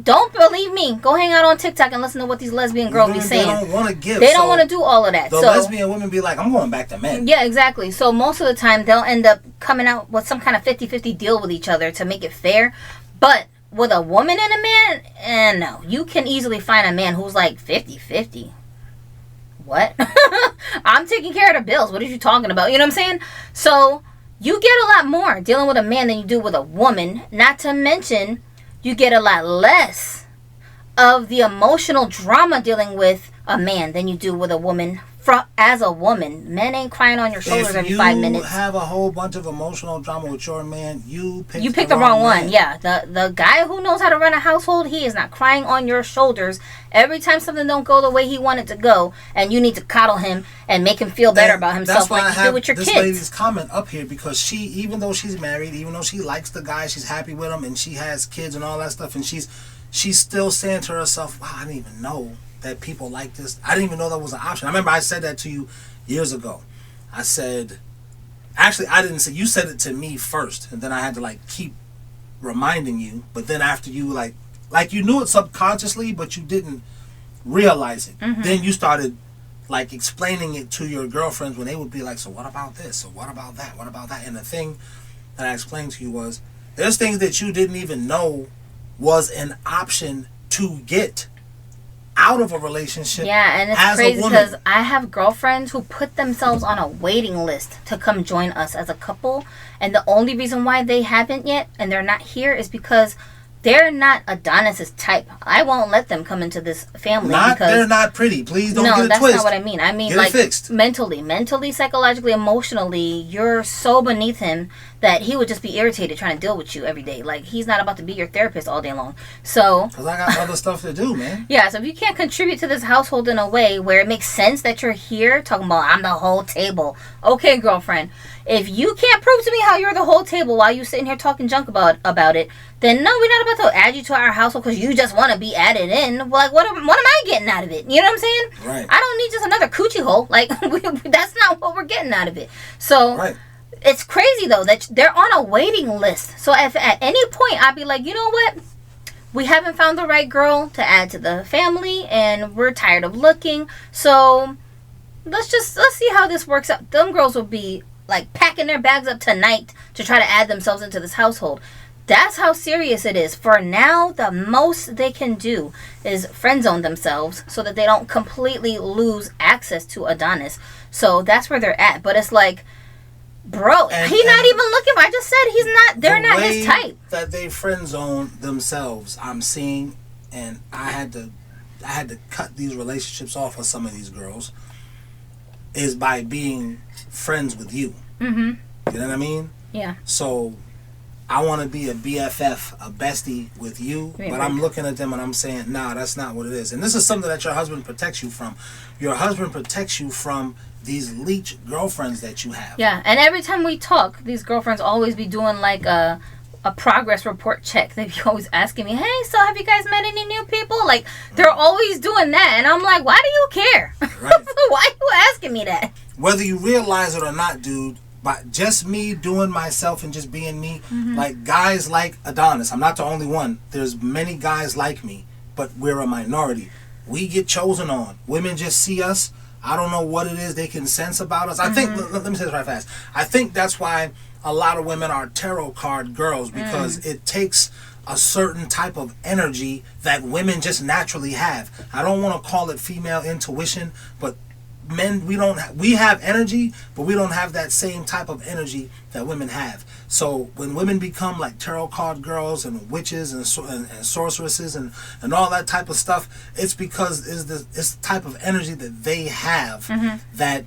Speaker 2: Don't believe me. Go hang out on TikTok and listen to what these lesbian girls be saying.
Speaker 1: They don't want to give.
Speaker 2: They don't want to do all of that.
Speaker 1: The lesbian women be like, I'm going back to men.
Speaker 2: Yeah, exactly. So most of the time, they'll end up coming out with some kind of 50-50 deal with each other to make it fair. But with a woman and a man, no. You can easily find a man who's like 50-50. What? I'm taking care of the bills. What are you talking about? You know what I'm saying? So you get a lot more dealing with a man than you do with a woman. Not to mention, you get a lot less of the emotional drama dealing with a man than you do with a woman. As a woman, men ain't crying on your shoulders every 5 minutes.
Speaker 1: If you have a whole bunch of emotional drama with your man, you picked
Speaker 2: the wrong one. Yeah, the guy who knows how to run a household, he is not crying on your shoulders every time something don't go the way he wanted to go, and you need to coddle him and make him feel better about himself, like you do with your kids.
Speaker 1: This lady's comment up here, because she, even though she's married, even though she likes the guy, she's happy with him, and she has kids and all that stuff, and she's still saying to herself, wow, I didn't even know that people like this. I didn't even know that was an option. I remember I said that to you years ago. I said, actually, I didn't say, you said it to me first, and then I had to keep reminding you. But then after you like you knew it subconsciously, but you didn't realize it. Then you started explaining it to your girlfriends when they would be like, so what about this? So what about that? What about that? And the thing that I explained to you was, there's things that you didn't even know was an option to get out of a relationship.
Speaker 2: Yeah, and it's crazy because I have girlfriends who put themselves on a waiting list to come join us as a couple, and the only reason why they haven't yet and they're not here is because they're not Adonis's type. I won't let them come into this family because
Speaker 1: they're not pretty. Please don't get it twisted.
Speaker 2: No, that's not what I mean. I mean,
Speaker 1: get it fixed.
Speaker 2: mentally, psychologically, emotionally, you're so beneath him that he would just be irritated trying to deal with you every day. He's not about to be your therapist all day long. So,
Speaker 1: because I got other stuff to do, man.
Speaker 2: Yeah, so if you can't contribute to this household in a way where it makes sense that you're here talking about, I'm the whole table. Okay, girlfriend. If you can't prove to me how you're the whole table while you sitting here talking junk about it, then no, we're not about to add you to our household because you just want to be added in. What am I getting out of it? You know what I'm saying?
Speaker 1: Right.
Speaker 2: I don't need just another coochie hole. That's not what we're getting out of it. So, right. It's crazy, though, that they're on a waiting list. So if at any point I'd be like, you know what? We haven't found the right girl to add to the family, and we're tired of looking. So let's see how this works out. Them girls will be packing their bags up tonight to try to add themselves into this household. That's how serious it is. For now, the most they can do is friend zone themselves so that they don't completely lose access to Adonis. So that's where they're at. But it's Bro, he's not even looking. I just said he's not. They're not his type.
Speaker 1: That they friend zone themselves, I'm seeing, and I had to cut these relationships off with some of these girls. Is by being friends with you. You know what I mean?
Speaker 2: Yeah.
Speaker 1: So I want to be a BFF, a bestie with you, but I'm looking at them and I'm saying, nah, that's not what it is. And this is something that your husband protects you from. Your husband protects you from these leech girlfriends that you have.
Speaker 2: Yeah, and every time we talk, these girlfriends always be doing like a progress report check. They be always asking me, hey, so have you guys met any new people? Like, they're always doing that. And I'm like, why do you care? Right. Why are you asking me that?
Speaker 1: Whether you realize it or not, dude, by just me doing myself and just being me, like guys like Adonis, I'm not the only one. There's many guys like me, but we're a minority. We get chosen on. Women just see us. I don't know what it is they can sense about us. I think, let me say this right fast. I think that's why a lot of women are tarot card girls, because it takes a certain type of energy that women just naturally have. I don't want to call it female intuition, but men, we have energy, but we don't have that same type of energy that women have. So when women become like tarot card girls and witches and sorceresses and all that type of stuff, it's because it's the type of energy that they have that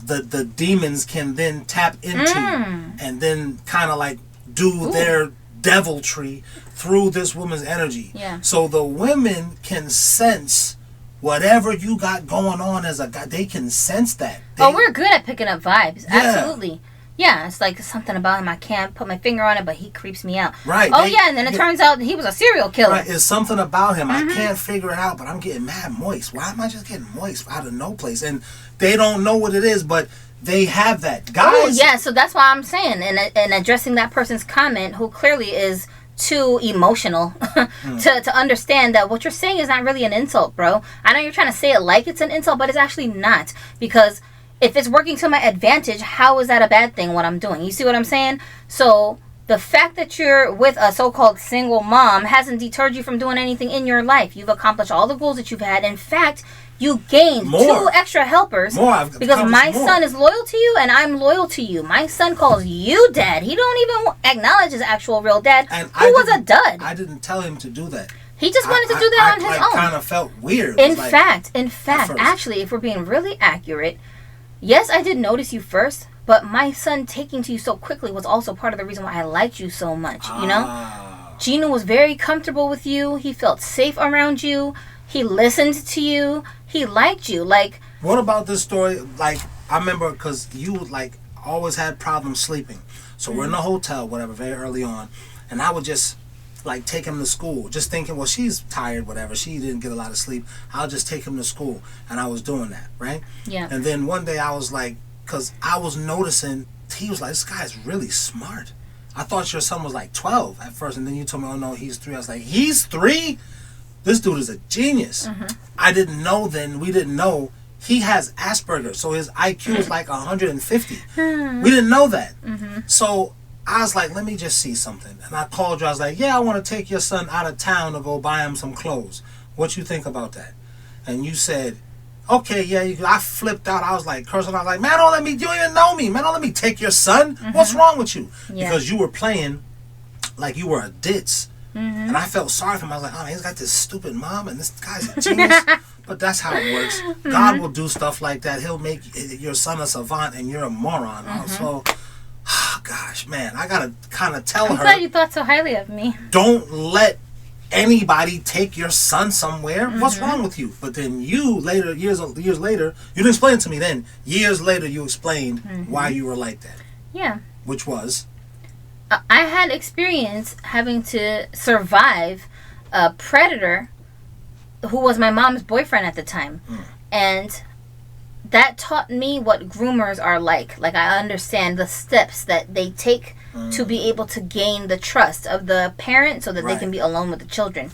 Speaker 1: the demons can then tap into and then kind of like do their deviltry through this woman's energy.
Speaker 2: Yeah.
Speaker 1: So the women can sense whatever you got going on as a guy. They can sense that.
Speaker 2: We're good at picking up vibes. Yeah. Absolutely. Yeah, it's like something about him. I can't put my finger on it, but he creeps me out.
Speaker 1: Right.
Speaker 2: And then it turns out he was a serial killer.
Speaker 1: Right. It's something about him. I can't figure it out, but I'm getting mad moist. Why am I just getting moist out of no place? And they don't know what it is, but they have that. Guys.
Speaker 2: Oh, yeah. So that's why I'm saying, and addressing that person's comment, who clearly is too emotional to understand that what you're saying is not really an insult, bro. I know you're trying to say it like it's an insult, but it's actually not. Because if it's working to my advantage, how is that a bad thing, what I'm doing? You see what I'm saying? So the fact that you're with a so-called single mom hasn't deterred you from doing anything in your life. You've accomplished all the goals that you've had. In fact, you gained 2 extra helpers because my son is loyal to you and I'm loyal to you. My son calls you dad. He don't even acknowledge his actual real dad, who was a dud.
Speaker 1: I didn't tell him to do that.
Speaker 2: He just wanted to do that on his own.
Speaker 1: I kind of felt weird.
Speaker 2: In fact, actually, if we're being really accurate, yes, I did notice you first, but my son taking to you so quickly was also part of the reason why I liked you so much, you know? Gina was very comfortable with you. He felt safe around you. He listened to you. He liked you. Like,
Speaker 1: what about this story? Like, I remember because you like always had problems sleeping. So we're in the hotel, whatever, very early on, and I would just like take him to school, just thinking, well, she's tired, whatever. She didn't get a lot of sleep. I'll just take him to school, and I was doing that, right?
Speaker 2: Yeah.
Speaker 1: And then one day I was like, because I was noticing, he was like, this guy's really smart. I thought your son was like 12 at first, and then you told me, oh no, he's 3. I was like, he's 3? This dude is a genius. I didn't know then, we didn't know, he has Asperger's, so his IQ is like 150. We didn't know that. So I was like, let me just see something. And I called you, I was like, yeah, I want to take your son out of town to go buy him some clothes. What you think about that? And you said, okay, yeah, I flipped out. I was like cursing. I was like, man, don't let me, you don't even know me. Man, don't let me take your son. What's wrong with you? Yeah. Because you were playing like you were a ditz. And I felt sorry for him. I was like, oh, he's got this stupid mom and this guy's a genius. But that's how it works. God will do stuff like that. He'll make your son a savant and you're a moron. So, oh, gosh, man, I got to kind of tell her.
Speaker 2: I'm glad you thought so highly of me.
Speaker 1: Don't let anybody take your son somewhere. What's wrong with you? But then you later, years later, you didn't explain it to me then. Years later, you explained why you were like that.
Speaker 2: Yeah.
Speaker 1: Which was?
Speaker 2: I had experience having to survive a predator who was my mom's boyfriend at the time. And that taught me what groomers are like. Like, I understand the steps that they take to be able to gain the trust of the parent so that they can be alone with the children.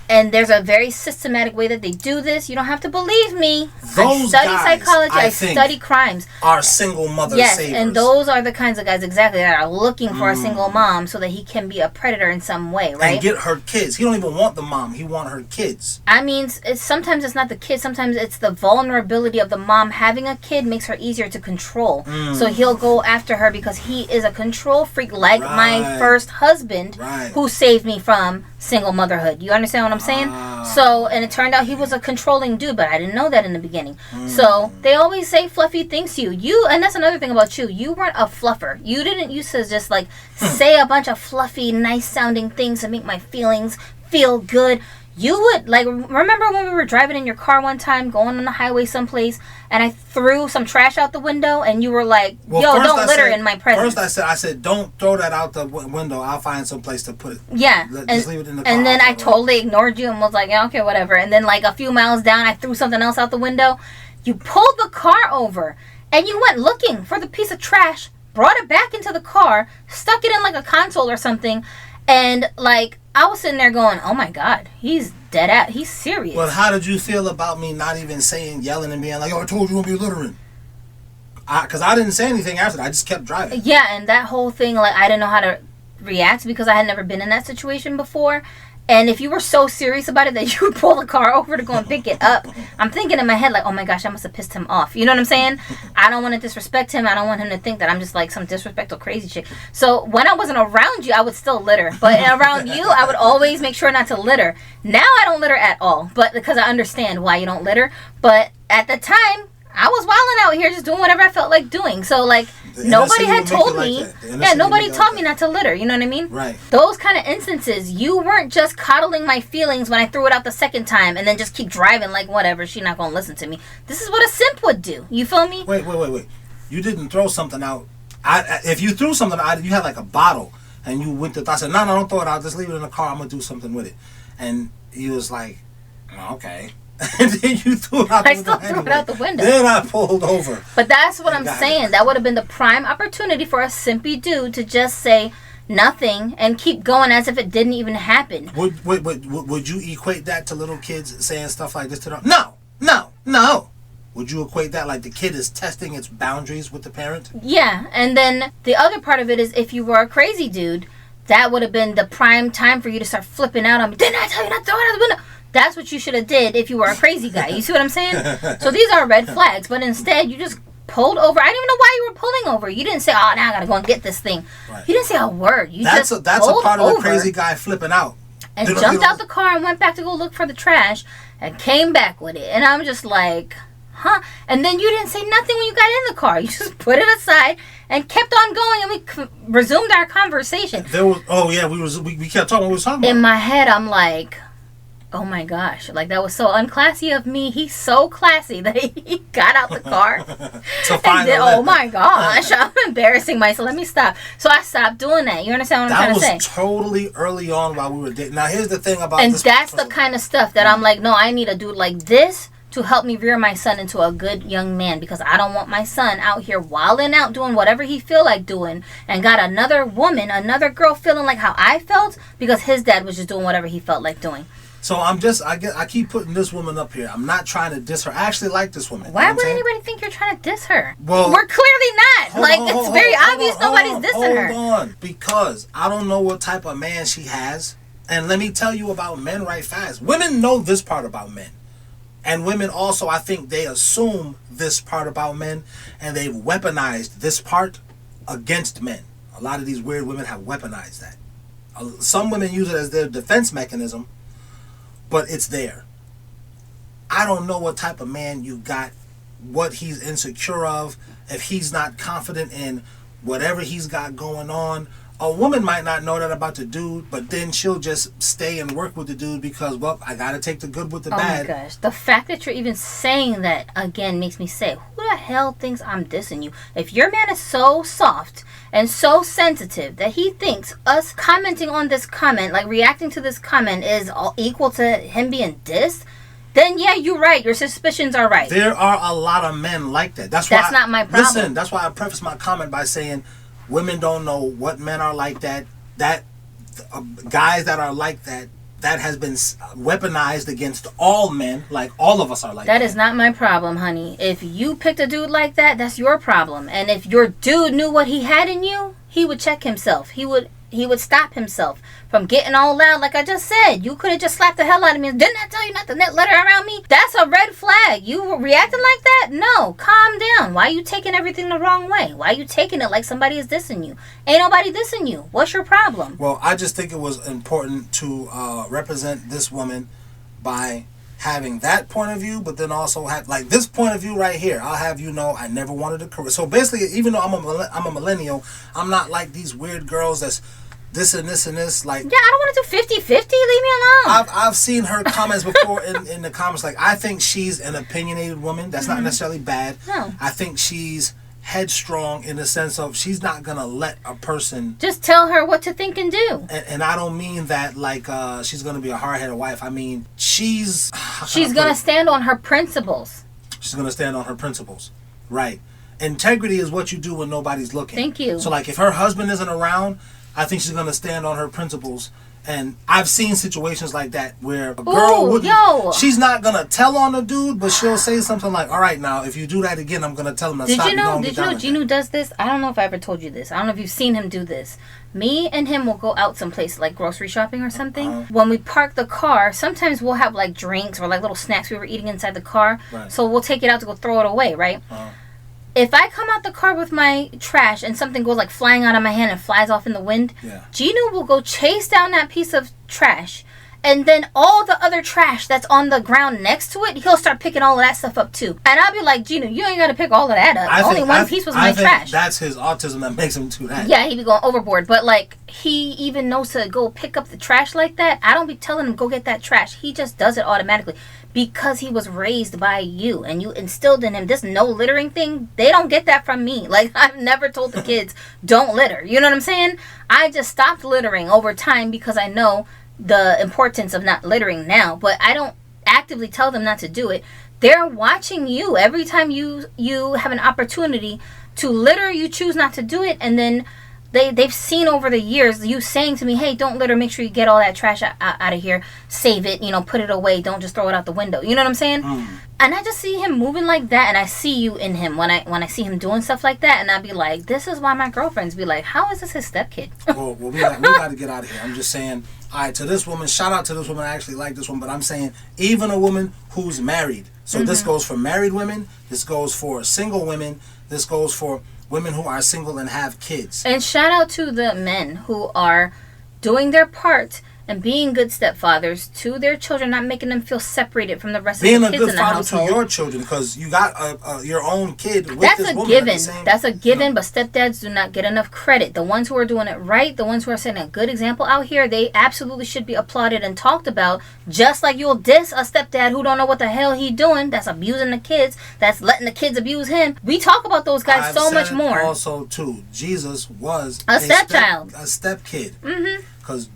Speaker 2: And there's a very systematic way that they do this. You don't have to believe me.
Speaker 1: Those
Speaker 2: I study
Speaker 1: guys,
Speaker 2: psychology. I
Speaker 1: think,
Speaker 2: study crimes.
Speaker 1: Are single mother savers.
Speaker 2: And those are the kinds of guys exactly that are looking for a single mom so that he can be a predator in some way, right?
Speaker 1: And get her kids. He don't even want the mom. He want her kids.
Speaker 2: I mean, sometimes it's not the kid. Sometimes it's the vulnerability of the mom. Having a kid makes her easier to control. So he'll go after her because he is a control freak, like my first husband, who saved me from single motherhood. You understand what I'm saying? So, and it turned out he was a controlling dude, but I didn't know that in the beginning. So they always say fluffy things to you. And that's another thing about you. You weren't a fluffer. You didn't used to just like say a bunch of fluffy, nice sounding things to make my feelings feel good. You would, like, remember when we were driving in your car one time, going on the highway someplace, and I threw some trash out the window, and you were like, yo, don't litter in my presence.
Speaker 1: First I said, don't throw that out the window. I'll find some place to put it.
Speaker 2: Yeah.
Speaker 1: Just leave it in the car.
Speaker 2: And then I totally ignored you and was like, yeah, okay, whatever. And then, like, a few miles down, I threw something else out the window. You pulled the car over, and you went looking for the piece of trash, brought it back into the car, stuck it in, like, a console or something, and, like, I was sitting there going, oh my God, he's dead at, he's serious.
Speaker 1: Well, how did you feel about me not even saying, yelling and being like, oh, I told you won't be littering? Because I didn't say anything after that. I just kept driving.
Speaker 2: Yeah, and that whole thing, like, I didn't know how to react because I had never been in that situation before. And if you were so serious about it that you would pull the car over to go and pick it up, I'm thinking in my head, like, oh my gosh, I must have pissed him off. You know what I'm saying? I don't want to disrespect him. I don't want him to think that I'm just like some disrespectful crazy chick. So when I wasn't around you, I would still litter. But around you, I would always make sure not to litter. Now I don't litter at all, but because I understand why you don't litter. But at the time, I was wilding out here just doing whatever I felt like doing. So, like, nobody had told me. Yeah, nobody taught me not to litter. You know what I mean?
Speaker 1: Right.
Speaker 2: Those kind of instances, you weren't just coddling my feelings when I threw it out the second time and then just keep driving like, whatever, she's not going to listen to me. This is what a simp would do. You feel me?
Speaker 1: Wait. You didn't throw something out. If you threw something out, you had like a bottle and you went to... I said, no, don't throw it out. Just leave it in the car. I'm going to do something with it. And he was like, okay. And then you threw it out the window. I still threw it out the window. Then I pulled over.
Speaker 2: But that's what I'm saying. That would have been the prime opportunity for a simpy dude to just say nothing and keep going as if it didn't even happen.
Speaker 1: Would you equate that to little kids saying stuff like this to them? No. Would you equate that like the kid is testing its boundaries with the parent?
Speaker 2: Yeah. And then the other part of it is if you were a crazy dude, that would have been the prime time for you to start flipping out on me. Didn't I tell you not to throw it out the window? That's what you should have did if you were a crazy guy. You see what I'm saying? So these are red flags, but instead you just pulled over. I didn't even know why you were pulling over. You didn't say, oh, now I gotta go and get this thing. Right. You didn't say a word.
Speaker 1: That's a part of the crazy guy flipping out.
Speaker 2: And jumped out the car and went back to go look for the trash and came back with it. And I'm just like, huh? And then you didn't say nothing when you got in the car. You just put it aside and kept on going, and we resumed our conversation.
Speaker 1: We kept talking what we were talking about.
Speaker 2: In my head, I'm like, oh my gosh, like that was so unclassy of me. He's so classy that he got out the car and then, oh my gosh, I'm embarrassing myself. Let me stop. So I stopped doing that. You understand what I'm trying to say?
Speaker 1: That was totally early on while we were dating. Now here's the thing about
Speaker 2: this. And that's the kind of stuff that I'm like, no, I need a dude like this to help me rear my son into a good young man, because I don't want my son out here wilding out doing whatever he feel like doing and got another woman, another girl feeling like how I felt because his dad was just doing whatever he felt like doing.
Speaker 1: So I keep putting this woman up here. I'm not trying to diss her. I actually like this woman.
Speaker 2: Why would anybody think you're trying to diss her? Well, we're clearly not. It's very obvious nobody's dissing her.
Speaker 1: Hold on. Because I don't know what type of man she has. And let me tell you about men right fast. Women know this part about men. And women also, I think they assume this part about men. And they've weaponized this part against men. A lot of these weird women have weaponized that. Some women use it as their defense mechanism. But it's there. I don't know what type of man you got, what he's insecure of, if he's not confident in whatever he's got going on. A woman might not know that about the dude, but then she'll just stay and work with the dude because, well, I got to take the good with the bad.
Speaker 2: Oh my gosh. The fact that you're even saying that, again, makes me say, who the hell thinks I'm dissing you? If your man is so soft and so sensitive that he thinks us commenting on this comment, like reacting to this comment, is equal to him being dissed, then yeah, you're right. Your suspicions are right.
Speaker 1: There are a lot of men like that. That's
Speaker 2: not my problem.
Speaker 1: Listen, that's why I preface my comment by saying women don't know what men are like that. That guys that are like that that has been weaponized against all men. Like, all of us are like that.
Speaker 2: That is not my problem, honey. If you picked a dude like that, that's your problem. And if your dude knew what he had in you, he would check himself. He would stop himself from getting all loud. Like I just said, you could have just slapped the hell out of me. Didn't I tell you not to let her around me? That's a red flag. You were reacting like that? No, calm down. Why are you taking everything the wrong way? Why are you taking it like somebody is dissing you? Ain't nobody dissing you. What's your problem?
Speaker 1: Well, I just think it was important to represent this woman by having that point of view, but then also have like this point of view right here. I'll have you know, I never wanted a career. So basically, even though I'm a millennial, I'm not like these weird girls that's this and this and this. Like,
Speaker 2: yeah, I don't want to do 50-50. Leave me alone.
Speaker 1: I've seen her comments before in the comments. Like, I think she's an opinionated woman. That's not necessarily bad.
Speaker 2: No.
Speaker 1: I think she's headstrong in the sense of she's not gonna let a person
Speaker 2: just tell her what to think and do.
Speaker 1: And I don't mean that like she's gonna be a hard-headed wife. I mean she's
Speaker 2: gonna stand on her principles.
Speaker 1: She's gonna stand on her principles, right? Integrity is what you do when nobody's looking.
Speaker 2: Thank you.
Speaker 1: So like if her husband isn't around, I think she's gonna stand on her principles. And I've seen situations like that where a girl wouldn't. She's not gonna tell on the dude, but she'll say something like, "All right, now if you do that again, I'm gonna tell him to stop."
Speaker 2: Did you know Gino does this? I don't know if I ever told you this. I don't know if you've seen him do this. Me and him will go out someplace like grocery shopping or something. When we park the car, sometimes we'll have like drinks or like little snacks we were eating inside the car.
Speaker 1: Right.
Speaker 2: So we'll take it out to go throw it away, right? If I come out the car with my trash and something goes like flying out of my hand and flies off in the wind, Gino will go chase down that piece of trash, and then all the other trash that's on the ground next to it, he'll start picking all of that stuff up too. And I'll be like, Gino, you ain't got to pick all of that up. Only one piece was my trash.
Speaker 1: That's his autism that makes him do that.
Speaker 2: Yeah, he be going overboard. But like, he even knows to go pick up the trash like that. I don't be telling him go get that trash. He just does it automatically. Because he was raised by you and you instilled in him this no littering thing. They don't get that from me. Like, I've never told the kids don't litter. You know what I'm saying? I just stopped littering over time because I know the importance of not littering now. But I don't actively tell them not to do it. They're watching you. Every time you have an opportunity to litter, you choose not to do it. And then they've seen over the years you saying to me, hey, don't litter, make sure you get all that trash out of here, save it, put it away, don't just throw it out the window. You know what I'm saying? And I just see him moving like that, and I see you in him when I see him doing stuff like that, and I'd be like, this is why my girlfriends be like, how is this his stepkid?
Speaker 1: well we got to get out of here. I'm just saying, all right, to this woman, shout out to this woman. I actually like this one, but I'm saying even a woman who's married. So this goes for married women, this goes for single women, this goes for women who are single and have kids.
Speaker 2: And shout out to the men who are doing their part and being good stepfathers to their children, not making them feel separated from the rest of the kids in the household.
Speaker 1: Being a good father to your children, because you got your own kid with this woman.
Speaker 2: That's a given, but stepdads do not get enough credit. The ones who are doing it right, the ones who are setting a good example out here, they absolutely should be applauded and talked about, just like you'll diss a stepdad who don't know what the hell he doing, that's abusing the kids, that's letting the kids abuse him. We talk about those guys so much more.
Speaker 1: Also, too, Jesus was
Speaker 2: a stepchild.
Speaker 1: A stepkid. Because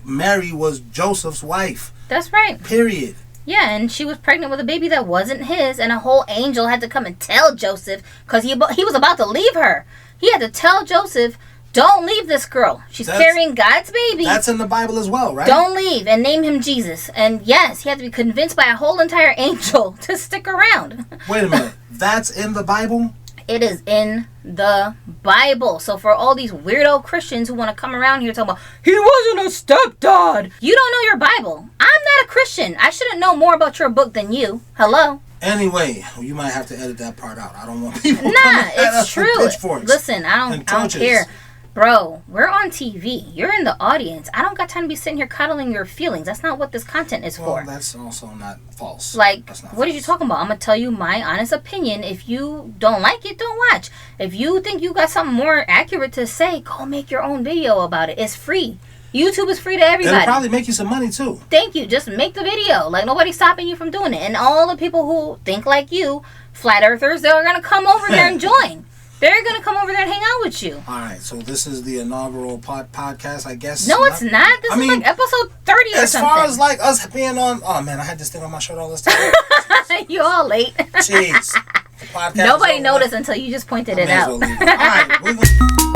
Speaker 1: Mary was Joseph's wife.
Speaker 2: That's right.
Speaker 1: Period.
Speaker 2: Yeah, and she was pregnant with a baby that wasn't his, and a whole angel had to come and tell Joseph, because he was about to leave her. He had to tell Joseph, don't leave this girl. She's carrying God's baby.
Speaker 1: That's in the Bible as well, right?
Speaker 2: Don't leave, and name him Jesus. And yes, he had to be convinced by a whole entire angel to stick around.
Speaker 1: Wait a minute. That's in the Bible?
Speaker 2: It is in the Bible. So for all these weirdo Christians who want to come around here talking about, he wasn't a stepdad. You don't know your Bible. I'm not a Christian. I shouldn't know more about your book than you. Hello?
Speaker 1: Anyway, you might have to edit that part out. I don't want people
Speaker 2: it's true.
Speaker 1: Pitchforks.
Speaker 2: Listen, I don't care. Bro, we're on TV. You're in the audience. I don't got time to be sitting here coddling your feelings. That's not what this content is for.
Speaker 1: Well, that's also not false.
Speaker 2: Like, what are you talking about? I'm going to tell you my honest opinion. If you don't like it, don't watch. If you think you got something more accurate to say, go make your own video about it. It's free. YouTube is free to everybody.
Speaker 1: It'll probably make you some money, too.
Speaker 2: Thank you. Just make the video. Like, nobody's stopping you from doing it. And all the people who think like you, flat earthers, they're going to come over there and join. They're going to come over there and hang out with you.
Speaker 1: All right, so this is the inaugural podcast, I guess.
Speaker 2: No, it's not. This is like episode 30 or something. As
Speaker 1: far as like us being on... Oh, man, I had this thing on my shirt all this time.
Speaker 2: You all late.
Speaker 1: Jeez.
Speaker 2: Nobody noticed until you just pointed it out.
Speaker 1: All right,